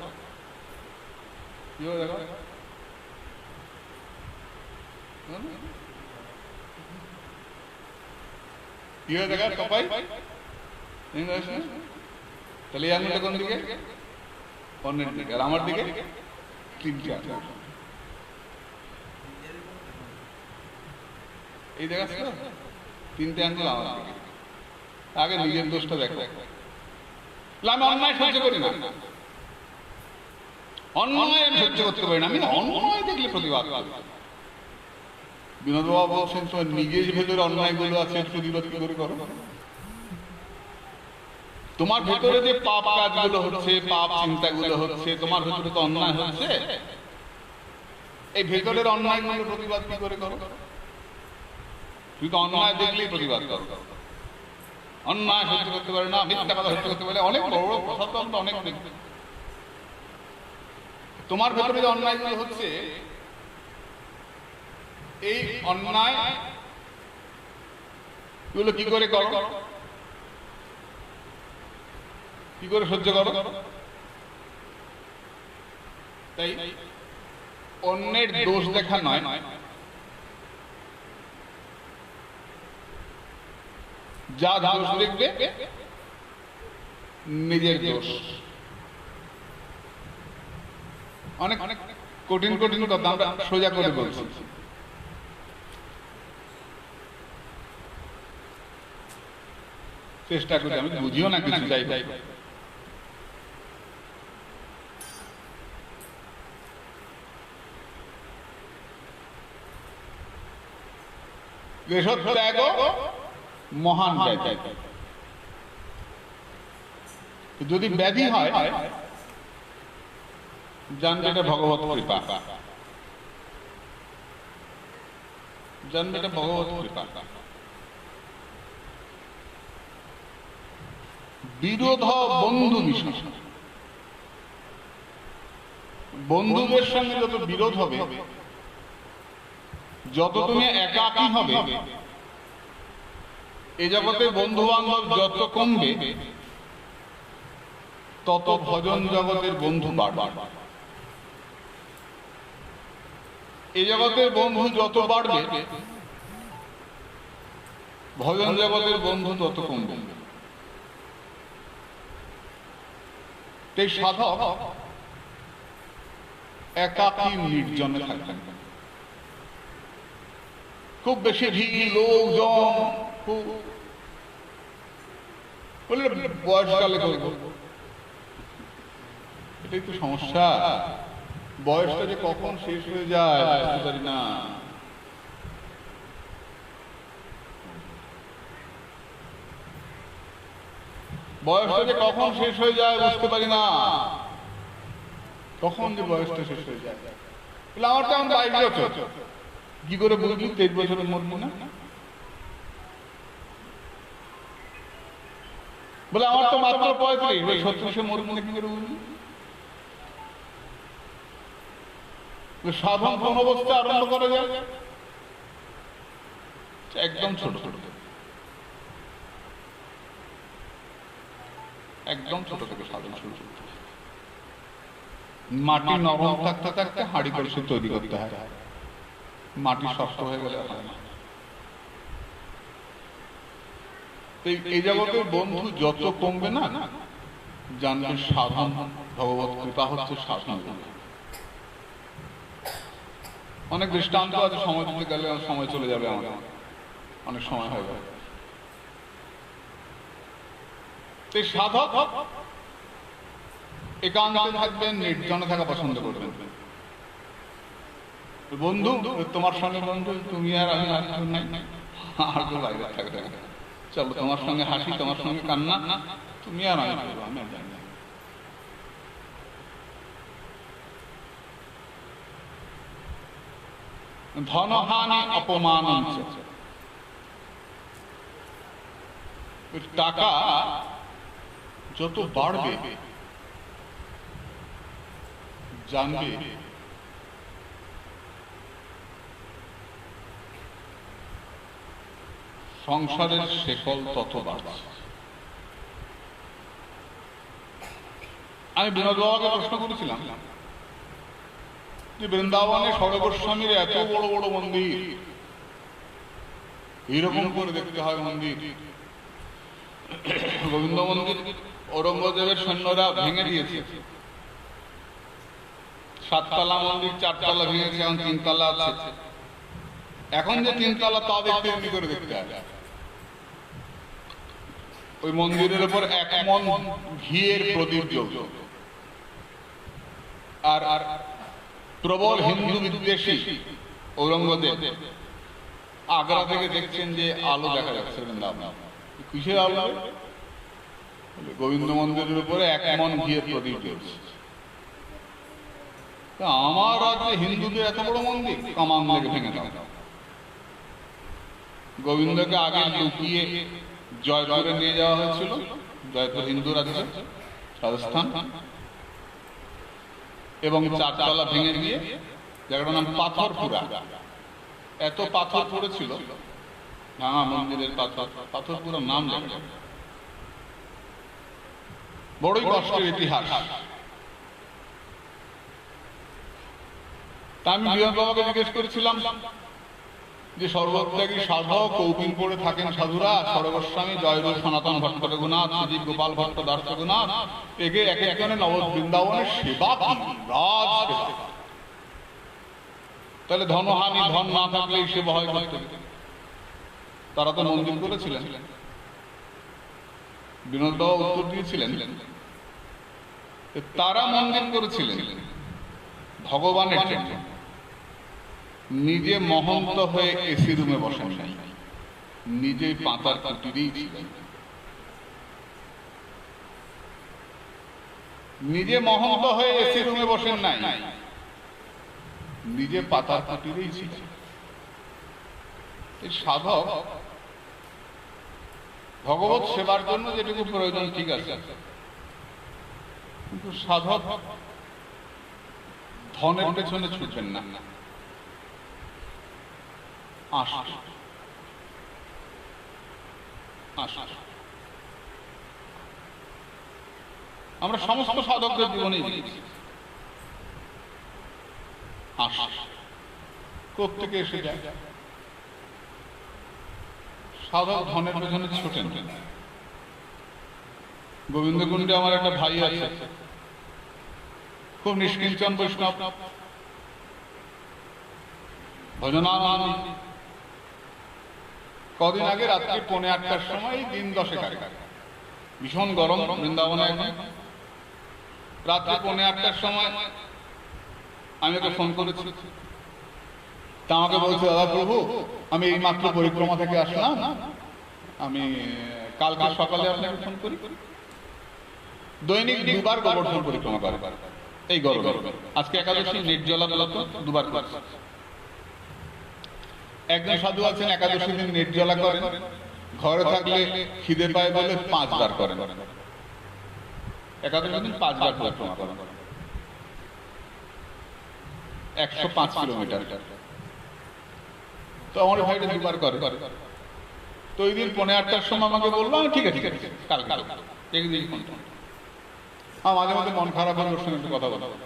কিভাবে দেখাও? কিভাবে দেখা? কপাই? তাহলে এই আঙুলটা কোন দিকে? অন্যের দিকে। আর আমার দিকে তিনটা। এই দেখাচ্ছ তিনটে আঙুল আমার দিকে। আগে নিজের দোষটা দেখো। আমি অন্যায় সহ্য করি না, অন্যায় আমি সহ্য করতে পারি না, আমি অন্যায় দেখলে প্রতিবাদ করি। বিনোদ বাবা বলছেন, তোমার নিজের ভেতরে অন্যায় গুলো আছে, প্রতিবাদ কি করে করো? তোমার ভেতরে যে পাপ কাজগুলো হচ্ছে, পাপ চিন্তাগুলো হচ্ছে, তোমার ভেতরে তো অন্যায় হচ্ছে, এই ভেতরের অন্যায় গুলো প্রতিবাদ কি করে করো? তুই তো অন্যায় দেখলেই প্রতিবাদ করো। অন্যায় সহ্য করতে পারে না, মিথ্যা কথা সহ্য করতে পারে, অনেক বড় বড় কথা তো আমরা অনেক দেখি। তোমার ভেতরে যে অন্যায়গুলো হচ্ছে, এই অন্যায় গুলো কি করে করো, কি করে সহ্য করো? তাই অন্যের দোষ দেখা নয়, যা দোষ দেখবে নিজের দোষ। অনেক অনেক কঠিন কঠিন কথা আমরা সোজা করে বলছি। চেষ্টা করি, আমি বুঝিও না কিছু, যাই যাই। দেশত্যাগ মহান ব্যাধি। যদি ব্যাধি হয়, জানবে এটা ভগবত কৃপা। জানবে এটা ভগবত কৃপা। বিরোধ বন্ধু বিষয়, বন্ধুদের সঙ্গে যত বিরোধ হবে, যত তুমি একাকী হবে, এ জগতে বন্ধু বান্ধব যত কমবে, তত ভজন জগতের বন্ধু বাড়বে। এই জগতের বন্ধু যত বাড়বে, ভজন জগতের বন্ধু তত কমবে। তাই সাধক একাকী নির্জনে থাকবেন। খুব বেশি ভিড়, লোকজন, বলে বয়সকালে করবো, এটাই তো সমস্যা। বয়সটা যে কখন শেষ হয়ে যায় বুঝতে পারি না। বয়সটা যে কখন শেষ হয়ে যায় বুঝতে পারি না, কখন যে বয়সটা শেষ হয়ে যায়। আমার তো এখন 22 বছর, কি করে বুঝলি 23 বছরের মরবো না? বলে আমার তো মাত্র 35, 36-এ মরবো না, কি করে বুঝলি? সাধন কোন অবস্থায় আরম্ভ করা যায়? একদম ছোট ছোট, একদম ছোট থেকে সাধন শুরু করতে হয়। মাটি নরম থাকতে থাকতে হাঁড়ি কলসি তৈরি করতে হয়, মাটি শক্ত হয়ে গেলে হয় না। এই জগতের বন্ধু যত কমবে না, জানবে সাধন ভগবত কৃপা হচ্ছে সাধন। অনেক দৃষ্টান্ত আছে, সময় দিতে গেলে সময় চলে যাবে, আমাদের অনেক সময় হয়ে যাবে। এই সাধক একান্তে থাকবেন, নির্জনে থাকা পছন্দ করবেন। বন্ধু তোমার সঙ্গে বন্ধু, তুমি আর আমি আর কেউ নাই, আর কেউ বাইরে থাকবে। চলো তোমার সঙ্গে হাসি, তোমার সঙ্গে কান্না, তুমি আর আমি, আমি আর জানি না। ধনহানি অপমান, টাকা যত বাড়বে জানবে সংসারের শেকল তত বাড়ছে। আমি বিনোদ বাবাকে প্রশ্ন করেছিলাম যে বৃন্দাবনে সরগোস্বামীর এত বড় বড় মন্দির, এরকম করে দেখতে হয় মন্দির। গোবিন্দ মন্দির ঔরঙ্গজেবের সৈন্যরা ভেঙে দিয়েছে, 7 তলা মন্দির 4 তলা ভেঙেছে, এখন 3 তলা আছে। এখন যে 3 তলা তা দেখতে এমনি করে দেখতে হয়। ওই মন্দিরের উপর 1 মণ ঘিয়ের প্রদীপ জ্বলছে, আর প্রবল হিন্দু বিদ্বেষী ঔরঙ্গজেব আগ্রা থেকে দেখছেন যে আলো দেখা যাচ্ছে বৃন্দাবনে। কিসের আলো? গোবিন্দ মন্দিরের উপরে 1 মণ ঘিয়ের প্রদীপ জ্বলছে। আমার রাজ্যে হিন্দুদের এত বড় মন্দির, কামান লেগে ভেঙে দাও। গোবিন্দকে আগে লুকিয়ে জয়পুরে নিয়ে যাওয়া হয়েছিল, জয়পুর হিন্দু রাজ্য, রাজস্থান, এবং 4 তলা ভেঙে দিয়ে জায়গাটার নাম পাথরপুরা। এত পাথর পড়েছিল, ভাঙা মন্দিরের পাথর, পাথরপুরা নাম জায়গা। বড়ই কষ্টের ইতিহাস। তা আমি বিনোদ বাবাকে জিজ্ঞেস করেছিলাম যে সর্বত্যাগী সাধক কৌপিন পড়ে থাকেন সাধুরা, সরগোস্বামী, জয়রূপ, সনাতন ভট্ট রঘুনাথ, সুদীপ গোপাল ভট্ট, দাস রঘুনাথ, একে এক একজনে নব বৃন্দাবনের সেবা কি রাজ সেবা। তাহলে ধনহানি, ধন না থাকলে এই সেবা হয় করতে। তারা তো মন্দির করেছিলেন। বিনোদ বাবা উত্তর দিয়েছিলেন তারা মন্দির করেছিলেন ভগবানের জন্য, নিজে মহন্ত হয়ে এসি রুমে বসেন নাই, নিজেই পাতার কুটিরেই ছিলেন। নিজে মহন্ত হয়ে এসি রুমে বসেন নাই, নিজে পাতার কুটিরেই ছিলেন। এই সাধক ভগবত সেবার জন্য যেটুকু প্রয়োজন ঠিক আছে, কিন্তু সাধক ধনের পেছনে ছুটবেন না। আমরা সমস্ত সাধকদের জীবনে প্রত্যেকে এসে যায়। সাধক ধনের পেছনে ছোটেন। গোবিন্দকুণ্ডে আমার একটা ভাই আছে, খুব নিষ্কিঞ্চন বৈষ্ণব, ভজনানন্দী। কদিন আগে রাত্রি 8:30টার সময়, দিন 10 আগে, ভীষণ গরম বৃন্দাবনে এখন, রাত্রি 8:30টার সময় আমি ওকে ফোন করেছি। তা আমাকে বলছে, দাদা প্রভু, আমি এই মাত্র পরিক্রমা থেকে আসলাম, আমি কালকে সকালে আপনাকে ফোন করি। দৈনিক 2বার গোবর্ধন পরিক্রমা করে এই গরমে। আজকে একাদশী নির্জলা বেলাতে 2বার করছে। একজন সাধু আছেন একাদশী দিন নির্জলা করেন, ঘরে থাকলে খিদে পায় বলে 5বার করেন। একাদশী দিন 5বার পরিক্রমা করেন, 105 কিলোমিটার। তো আমার ভাইটা 2বার করে। তো ওই দিন 8:30টার সময় আমাকে বললো, ঠিক আছে কালকে একদিন ফোন। মাঝে মাঝে মন খারাপ হলে ওর সঙ্গে একটু কথা বলবো।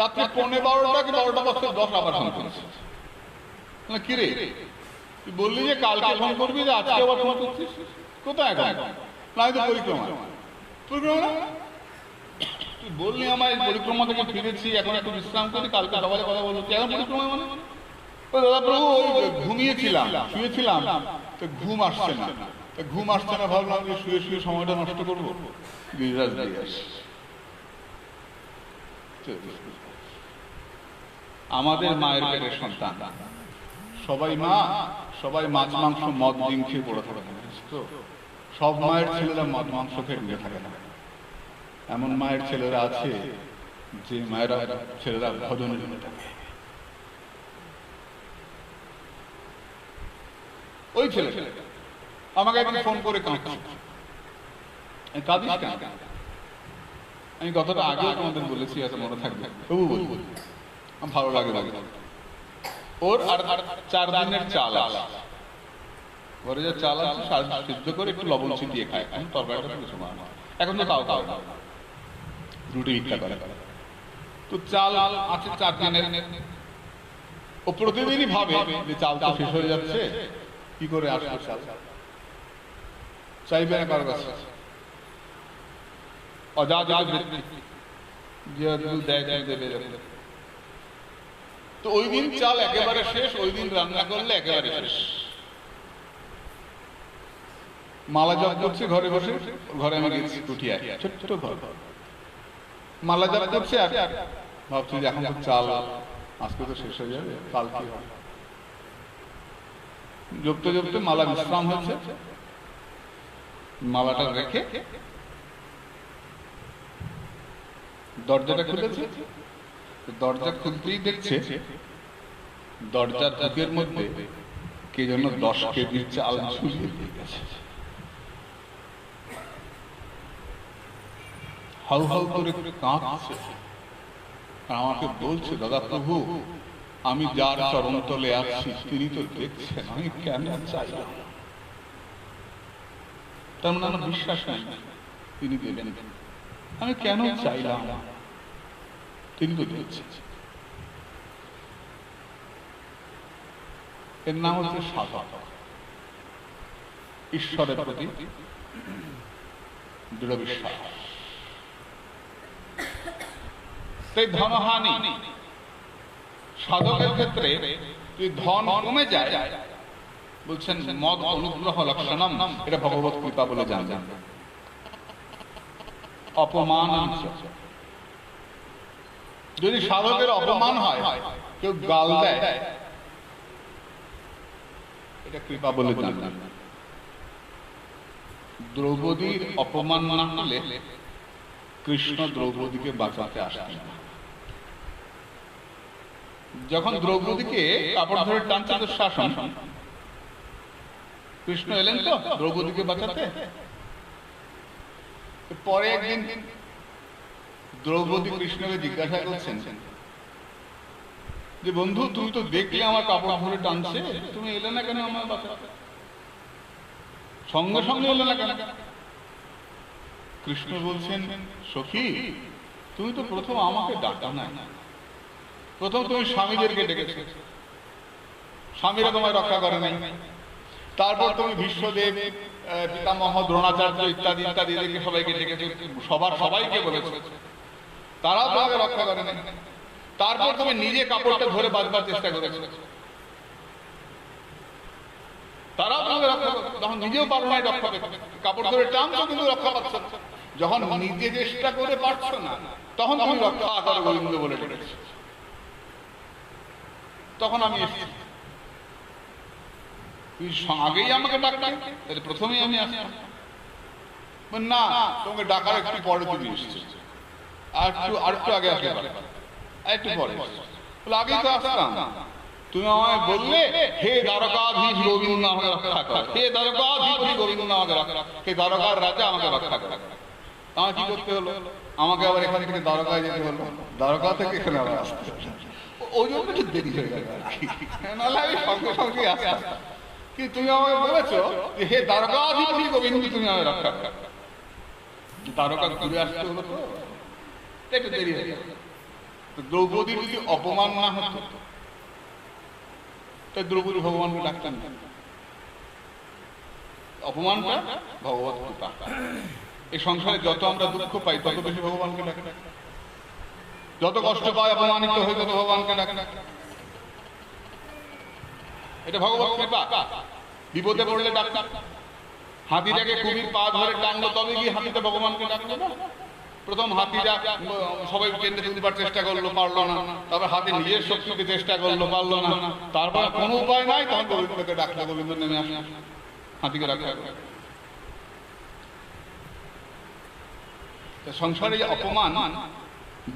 রাত্রি 12:15 কি 12:10 আবার ফোন করেছে। কিরে তুই বললি যে কালকে ফোন করবি, যে আজকে আবার ফোন করছিস, কোথায় এখন? না, তো পরিক্রমা। পরিক্রমা তুই বললি আমায় পরিক্রমা থেকে ফিরেছি, এখন একটু বিশ্রাম করি, কালকে সকালে কথা বলবো। এখন পরিক্রমা মানে? দাদা প্রভু, ওই ঘুমিয়েছিলাম, শুয়েছিলাম, তো ঘুম আসছে না। ঘুম আসছে না, ভাবলাম যে শুয়ে শুয়ে সময়টা নষ্ট করবো, গিরিরাজ দিয়ে আসি। আমাদের মায়ের পেটের সন্তান সবাই মা, সবাই মাছ মাংস মদ ডিম খেয়ে পড়ে থাকে। তো সব মায়ের ছেলেরা মদ মাংস খেয়ে ডুবে থাকে না। এমন মায়ের ছেলেরা আছে যে মায়েরা ছেলেরা ভজনে ডুবে থাকে। ওই ছেলে আমাকে একদিন ফোন করে কাঁদিস কেন? আমি কথাটা আগেও তোমাদের বলেছি, আছে মনে থাকবে, তবু বলি, ভালো লাগে। ওর আর 4 দিনের চাল আছে, ঘরে যে চাল আছে সিদ্ধ করে একটু লবণ ছিটিয়ে খায়। এখন তরকারিটা কিছু মানে না, এখন তো তাও রুটি ভিক্ষা করে। তো চাল আছে 4 দিনের। ও প্রতিদিনই ভাবে যে চাল তো শেষ হয়ে যাচ্ছে, কি করে আসবে চাল, চাইবে না কারো কাছে। তো ওই দিন চাল একেবারে শেষ, ওই দিন রান্না করলে একেবারে শেষ। মালা জপ করছে ঘরে বসে, ঘরে আমি গেছি কুটিয়ায়, ছোট্ট ঘর, মালা জপ করছে আর ভাবছি যে এখন তো চাল আজকে তো শেষ হয়ে যাবে, কাল কি হবে। জপতে জপতে মালা বিশ্রাম হয়েছে, মালাটা রেখে দরজাটা খুলেছে। দরজা খুলতেই দেখছে দরজার ঢুকের মধ্যে কে যেন 10 কেজির চাল ঝুলিয়ে দিয়ে গেছে। হাউ হাউ করে কাঁদছে, আমাকে বলছে, দাদা প্রভু, আমি যার চরণ তলে আছি তিনি তো দেখছেন, আমি কেন চাইলাম? তার মানে আমার বিশ্বাস নাই তিনি দেবেন, আমি কেন চাইলাম? তিনি তো দেখছেন। এর নাম হচ্ছে সাধক, ঈশ্বরের প্রতি দৃঢ় বিশ্বাস। তাই ধনহানি সাধকের ক্ষেত্রে যদি ধন কমে যায়, বলছেন মদ অনুগ্রহ লক্ষণম, এটা ভগবত কৃপা বলে জানবেন। অপমান, যদি সাধকের অপমান হয়, কেউ গাল দেয়, এটা কৃপা বলে জানবেন। দ্রৌপদীর অপমান না হলে কৃষ্ণ দ্রৌপদীকে বাঁচাতে আসতেন না। যখন দ্রৌপদীকে কাপড় ধরে টানছে দুঃশাসন, কৃষ্ণ এলেন তো দ্রৌপদীকে বাঁচাতে। পরে একদিন দ্রৌপদী কৃষ্ণকে জিজ্ঞাসা করছেন যে বন্ধু, তুমি তো দেখলে আমার কাপড় ধরে টানছে, তুমি এলে না কেন আমার বাঁচাতে? সঙ্গে সঙ্গে এলে না কেন? কৃষ্ণ বলছেন, সখী তুমি তো প্রথম আমাকে ডাকা নাই, প্রথম তুমি স্বামীদেরকে ডেকেছো, স্বামীরা তোমায় রক্ষা করে নাই। তারপর তুমি ভীষ্মদেব, পিতামহ, দ্রোণাচার্য ইত্যাদি ইত্যাদি এদেরকে সবাইকে ডেকেছো, সবাইকে বলেছো, তারা তোমাকে রক্ষা করে নাই। তারপর তুমি নিজে কাপড়টা ধরে বাঁচবার চেষ্টা করেছো, তারা তোমাকে রক্ষা করে, তখন নিজেও পারো নাই রক্ষা পেতে, কাপড় ধরে টানছো কিন্তু রক্ষা পাচ্ছ না। যখন নিজে চেষ্টা করে পারছো না, তখন তুমি রক্ষা করো গোবিন্দ বলে ডেকেছো। তখন আমি এসেছি, আগেই আমাকে ডাকলে তাহলে প্রথমেই আমি আসতাম না, তোমাকে ডাকার একটু পরে তুমি এসেছো, আর একটু আগে আসলে একটু পরে, আগেই তো আসতাম। তুমি আমায় বললে হে দ্বারকাধীশ গোবিন্দ আমাকে রক্ষা কর, হে দ্বারকাধীশ গোবিন্দ আমাকে রক্ষা, হে দ্বারকার রাজা আমাকে রক্ষা কর। আমার কি করতে হলো? আমাকে আবার এখান থেকে দ্বারকায় যেতে হলো, দ্বারকা থেকে এখানে আবার আসতে হলো। ওই জন্য একটু দেরি হয়ে গেল আর কি, নাহলে আমি সঙ্গে সঙ্গে আসতাম। কিন্তু তুমি আমাকে বলেছো যে হে দ্বারকাধীশ গোবিন্দ তুমি আমাকে রক্ষা কর, দ্বারকা ঘুরে আসতে হলো, তো একটু দেরি হয়ে গেল। দ্রৌপদীর যদি অপমান না হতো তাই দ্রৌপদী ভগবানকে ডাকতেন না। অপমানটা ভগবত কৃপা। এই সংসারে যত আমরা দুঃখ পাই তত বেশি ভগবানকে ডাকে, যত কষ্ট পাই অপমানিত হই তত ভগবানকে ডাকে। এটা ভগবত কৃপা। বিপদে পড়লে ডাক্তার হাতিটাকে কুমির পা ধরে টানলো, তবে গিয়ে হাতিটা ভগবানকে ডাকলো না। প্রথম হাতিটা সবাই কেন্দ্রে তুলবার চেষ্টা করলো, পারলো না। তারপর হাতি নিজের শক্তিতে চেষ্টা করলো, পারলো না। তারপর কোনো উপায় নাই, তখন গোবিন্দকে ডাকলো, গোবিন্দ নেমে আসে হাতিকে রাখা। সংসারে যে অপমান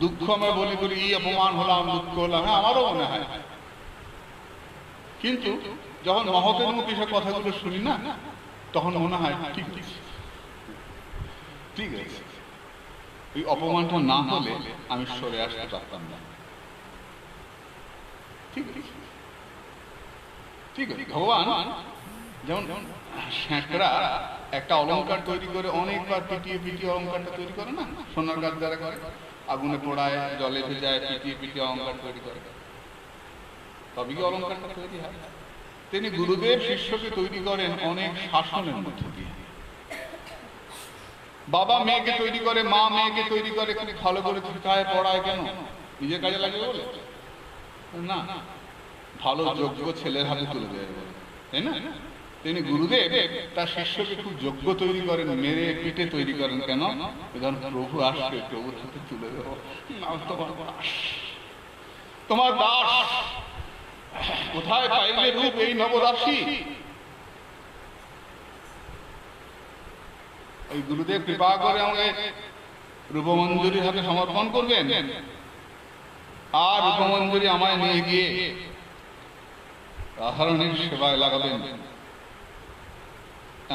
দুঃখ আমরা বলি করি, এই অপমান হলাম, দুঃখ হলাম, হ্যাঁ আমারও মনে হয়। কিন্তু যখন মহতের মুখে সব কথাগুলো শুনি না, তখন মনে হয় ঠিক আছে, ঠিক আছে, এই অপমানটা না হলে আমি সরে আসতে পারতাম না। ঠিক আছে, ঠিক আছে। ভগবান যেমন শেঁকড়া একটা অলঙ্কার তৈরি করে অনেকবার পিটিয়ে পিটিয়ে অলঙ্কারটা তৈরি করে না, সোনার কাজ দ্বারা করে, আগুনে পোড়ায়, জলে ভেজায়, পিটিয়ে পিটিয়ে অলঙ্কার তৈরি করে, তবে কি অলঙ্কারটা তৈরি হয়। তিনি গুরুদেব শিষ্যকে তৈরি করেন অনেক শাসনের মধ্যে দিয়ে। বাবা মেয়েকে তৈরি করে, মা মেয়েকে তৈরি করে, খুব ভালো করে শিখায়, পড়ায়, কেন? নিজের কাজে লাগে বলে না, ভালো যোগ্য ছেলের হাতে তুলে দেয়, তাই না? তিনি গুরুদেব তার শিষ্যকে খুব যোগ্য তৈরি করেন, মেরে পিঠে তৈরি করেন, কেন? প্রভু আসবে, প্রভুর হাতে তুলে দেবো, তোমার দাস কোথায় পাইলে রূপ এই নবদাসী। ওই গুরুদেব কৃপা করে আমাকে রূপমঞ্জুরির হাতে সমর্পণ করবেন, আর রূপমঞ্জুরি আমায় নিয়ে গিয়ে রাধারণীর সেবায় লাগাবেন।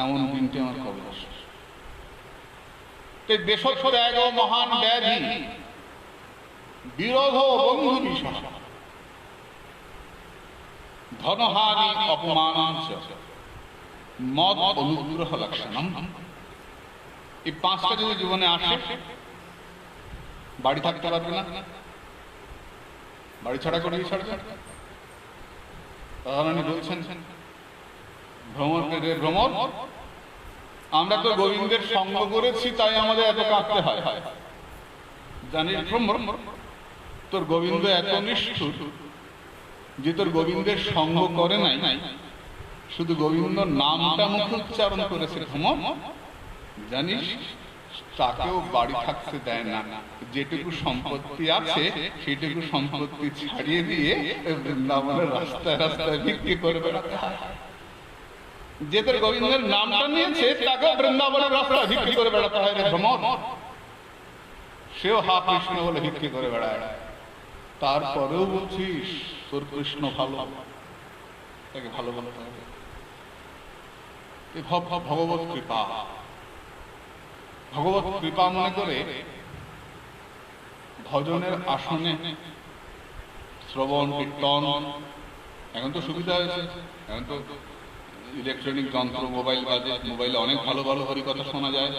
এমন দিনটি আমার কবে আসে? দেশত্যাগ মহান ব্যাধি, বিরোধ বন্ধু বিষয়, ধনহানি অপমান মদ অনুগ্রহ লক্ষণম। এই পাঁচটা যদি জীবনে আসে, বাড়ি থাকতে পারবে না, বাড়ি ছাড়া করে ছাড়বে। রাধারানী বলছেন, ভ্রমর, আমরা তো গোবিন্দের সঙ্গ করেছি, তাই আমাদের এত কাঁদতে হয়। জানিস ভ্রমর, তোর গোবিন্দ এত নিষ্ঠুর যে তোর গোবিন্দের সঙ্গ করে নাই, শুধু গোবিন্দ নামটা মুখে উচ্চারণ করেছে। ভ্রমর, জানিস তাকেও বাড়ি থাকতে দেয় না, যেটুকু সম্পত্তি আছে সেটুকু সম্পত্তি ছাড়িয়ে দিয়ে বৃন্দাবনের রাস্তায় রাস্তায় বিক্রি করে বেড়াতে হয়। যে তোর গোবিন্দের নামটা নিয়েছে তাকেও বৃন্দাবনের রাস্তায় বিক্রি করে বেড়াতে হয় রে ভ্রমর। সেও হা কৃষ্ণ বলে বিক্রি করে বেড়ায়। তারপরেও বলছিস তোর কৃষ্ণ ভালো, তাকে ভালো বলতে হবে। ভগবত কৃপা, ভগবত কৃপা মনে করে ভজনের আসনে শ্রবণ কীর্তন, এখন তো সুবিধা হয়েছে, এখন তো ইলেকট্রনিক যন্ত্র, মোবাইল বাজে, মোবাইলে অনেক ভালো ভালো হরিকথা শোনা যায়,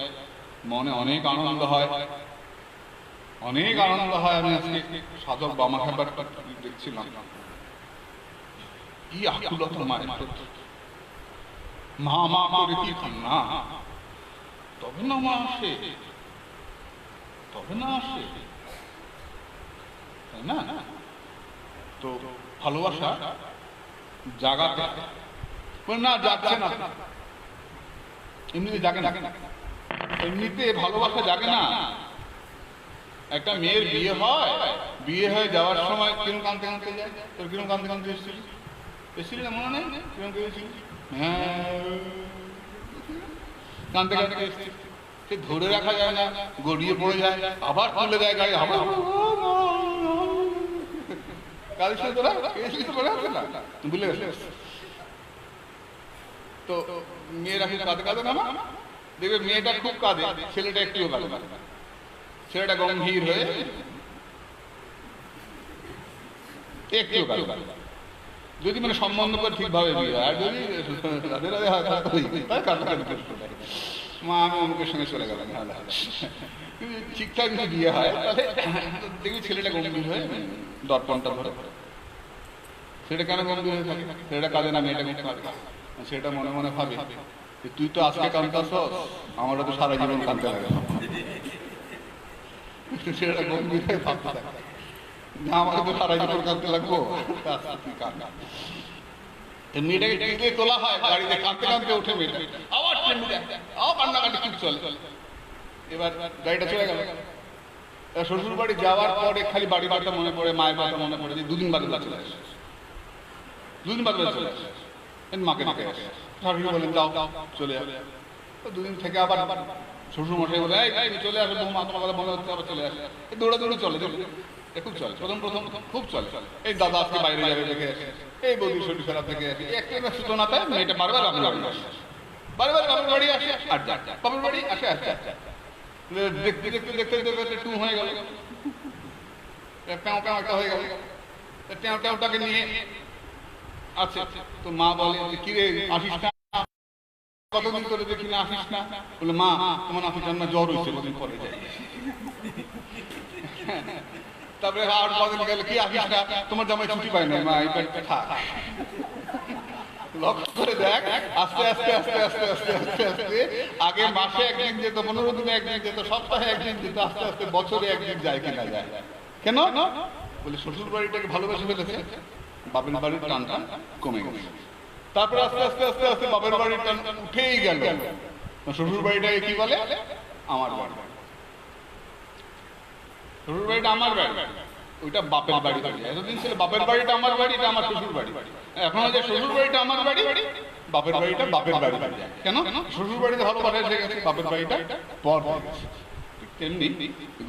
মনে অনেক আনন্দ হয়, অনেক আনন্দ হয়। আমি আজকে সাধক বামা খাবার দেখছিলাম, কি আকুলতা মায়ের প্রতি, মা মা করে কি কান্না, তবে না মা আসে, তবে না আসে, তাই না? তো ভালোবাসা জাগাতে না, যাচ্ছে না, এমনিতে জাগে না, এমনিতে ভালোবাসা জাগে না। একটা মেয়ের বিয়ে হয়, বিয়ে হয়ে যাওয়ার সময় কিরম কাঁদতে কাঁদতে যায়, তোর কিরম কাঁদতে কাঁদতে এসেছিলি, এসেছিলি না মনে নেই? কিরম কেঁদেছিলি? হ্যাঁ, কাঁদতে কাঁদতে এসেছিলি, সে ধরে রাখা যায় না, গড়িয়ে পড়ে যায়, আবার তুলে দেয় গায়ে, আবার কাদের সাথে তোরা এসেছিলি তো বলে আসে না, ভুলে গেছে। তো মেয়েরা কিন্তু কাঁদে কাঁদে না, দেখবে মেয়েটা খুব কাঁদে, ছেলেটা একটুও কাঁদে না, ছেলেটা গম্ভীর হয়ে একটু যদি মানে সম্বন্ধ করে ঠিকভাবে বিয়ে হয়, আর যদি মা আমি অমুকের সঙ্গে চলে গেলাম, ঠিকঠাক যদি বিয়ে হয় তাহলে দেখবি ছেলেটা গম্ভীর হয়ে দর্পণটা ধরে, সেটা কেন গম্ভীর হয়ে থাকে, ছেলেটা কাঁদে না, মেয়েটা খুব কাঁদে, সেটা মনে মনে ভাবে তুই তো আজকে কাঁদতাস, আমারও তো সারা জীবন কাঁদতে লাগে, সেটা গম্ভীর হয়ে ভাবতে থাকে, আমাকে তো সারা জীবন কাঁদতে লাগবো, মেয়েটাকে টেনে তোলা হয় গাড়িতে, কাঁদতে কাঁদতে উঠে মেয়েটা আবার কান্নাকাটি খুব চলে। এবার গাড়িটা চলে গেল, শ্বশুর বাড়ি যাওয়ার পরে খালি বাড়ির কথা মনে পড়ে, মায়ের কথা মনে পড়ে, যে দুদিন বাদে চলে আসে, দুদিন বাদে চলে আসে, মাকে ডেকে আসে, শাশুড়ি বলেন যাও চলে যাবে, দুদিন থেকে আবার শ্বশুর মশাই বলে এই চলে আসে, বৌমা তোমার কথা মনে হচ্ছে, আবার চলে আসে, দৌড়া দৌড়ে চলে, খুব চলে, প্রথম প্রথম খুব চলে, এই দাদা আজকে বাইরে যাবে দেখে আসে, এই বৌদির শরীর খারাপ দেখে আসে, একটা সূচনা পায়, মেয়েটা বারবার বাপের বাড়ি আসে, বারবার বাপের বাড়ি আসে, আর যা বাপের বাড়ি আসে, আসে দেখতে দেখতে দেখতে দেখতে টু হয়ে গেল, প্যাও প্যাও একটা হয়ে গেল, ট্যাও ট্যাওটাকে নিয়ে আছে। তো মা বলে কি রে আসিস না, কতদিন করে দেখি না আসিস না, বলে মা তোমার নাকি জন্মে জ্বর হয়েছে, কদিন পরে যাই, তারপরে আর কদিন গেলে কি আসিস না, তোমার জামাই ছুটি পায় না, মা এটা থাক, লক্ষ্য করে দেখ, আস্তে আস্তে আস্তে আস্তে আস্তে আস্তে আস্তে আগে মাসে একদিন যেত, 15 দিনে একদিন যেত, সপ্তাহে একদিন যেত, আস্তে আস্তে বছরে একদিন যায় কিনা যায়, কেন বলে শ্বশুর বাড়িটাকে ভালোবেসে ফেলেছে, বাপের বাড়ির টানটা কমে গেছে, তারপরে আস্তে আস্তে আস্তে আস্তে বাপের বাড়ির টান উঠেই গেল, শ্বশুর বাড়িটাকে কি বলে আমার বাড়ি, শ্বশুর বাড়িটা আমার বাড়ি, ওইটা বাপের বাড়ি, এতদিন ছিল বাপের বাড়িটা আমার বাড়ি, এটা আমার শ্বশুর বাড়ি, এখন যে শ্বশুর বাড়িটা আমার বাড়ি, বাপের বাড়িটা বাপের বাড়ি, কেন শ্বশুর বাড়িতে ভালোবাসা এসে গেছে, বাপের বাড়িটা পর হয়ে গেছে। তেমনি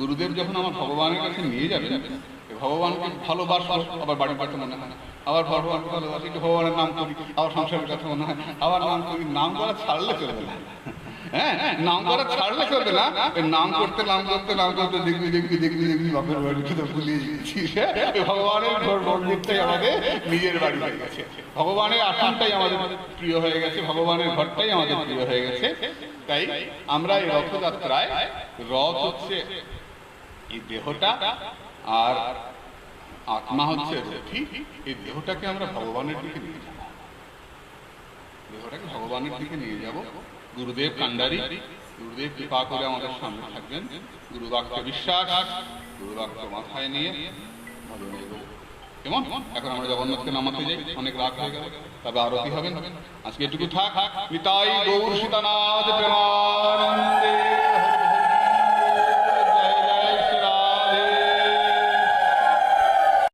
গুরুদেব যখন আমার ভগবানের কাছে নিয়ে যাবে, ভগবানকে ভালোবাসা আবার বাড়ির কথা মনে হয়, আবার ভগবানকে ভালোবাসি, ভগবানের নাম করি, আবার সংসারের কথা মনে হয়, আবার নাম করি, নাম করা ছাড়লে চলবে না, হ্যাঁ নাম করা ছাড়লে চলবে না, নাম করতে নাম করতে নাম করতে দেখবি দেখবি দেখবি দেখবি বাপের বাড়িতে তো ভুলিয়ে দিচ্ছি, ভগবানের ঘর মন্দিরটাই আমাদের নিজের বাড়ি হয়ে গেছে, ভগবানের আসনটাই আমাদের প্রিয় হয়ে গেছে, ভগবানের ঘরটাই আমাদের প্রিয় হয়ে গেছে। তাই আমরা এই রথযাত্রায়, রথ হচ্ছে এই দেহটা আর আত্মা হচ্ছে রথী, এই দেহটাকে আমরা ভগবানের দিকে নিয়ে যাব, দেহটাকে ভগবানের দিকে নিয়ে যাব। গুরুদেব কান্ডারি, গুরুদেব কৃপা করে আমাদের সামনে থাকবেন, গুরু বাক্যে বিশ্বাস, গুরু বাক্য মাথায় নিয়ে কেমন। এখন আমরা জগন্নাথকে নামাতে যাই, অনেক রাত হয়ে গেল, তবে আরতি হবেন, আজকে এটুকু থাক। নিতাই গৌর সীতানাথ প্রেমানন্দে।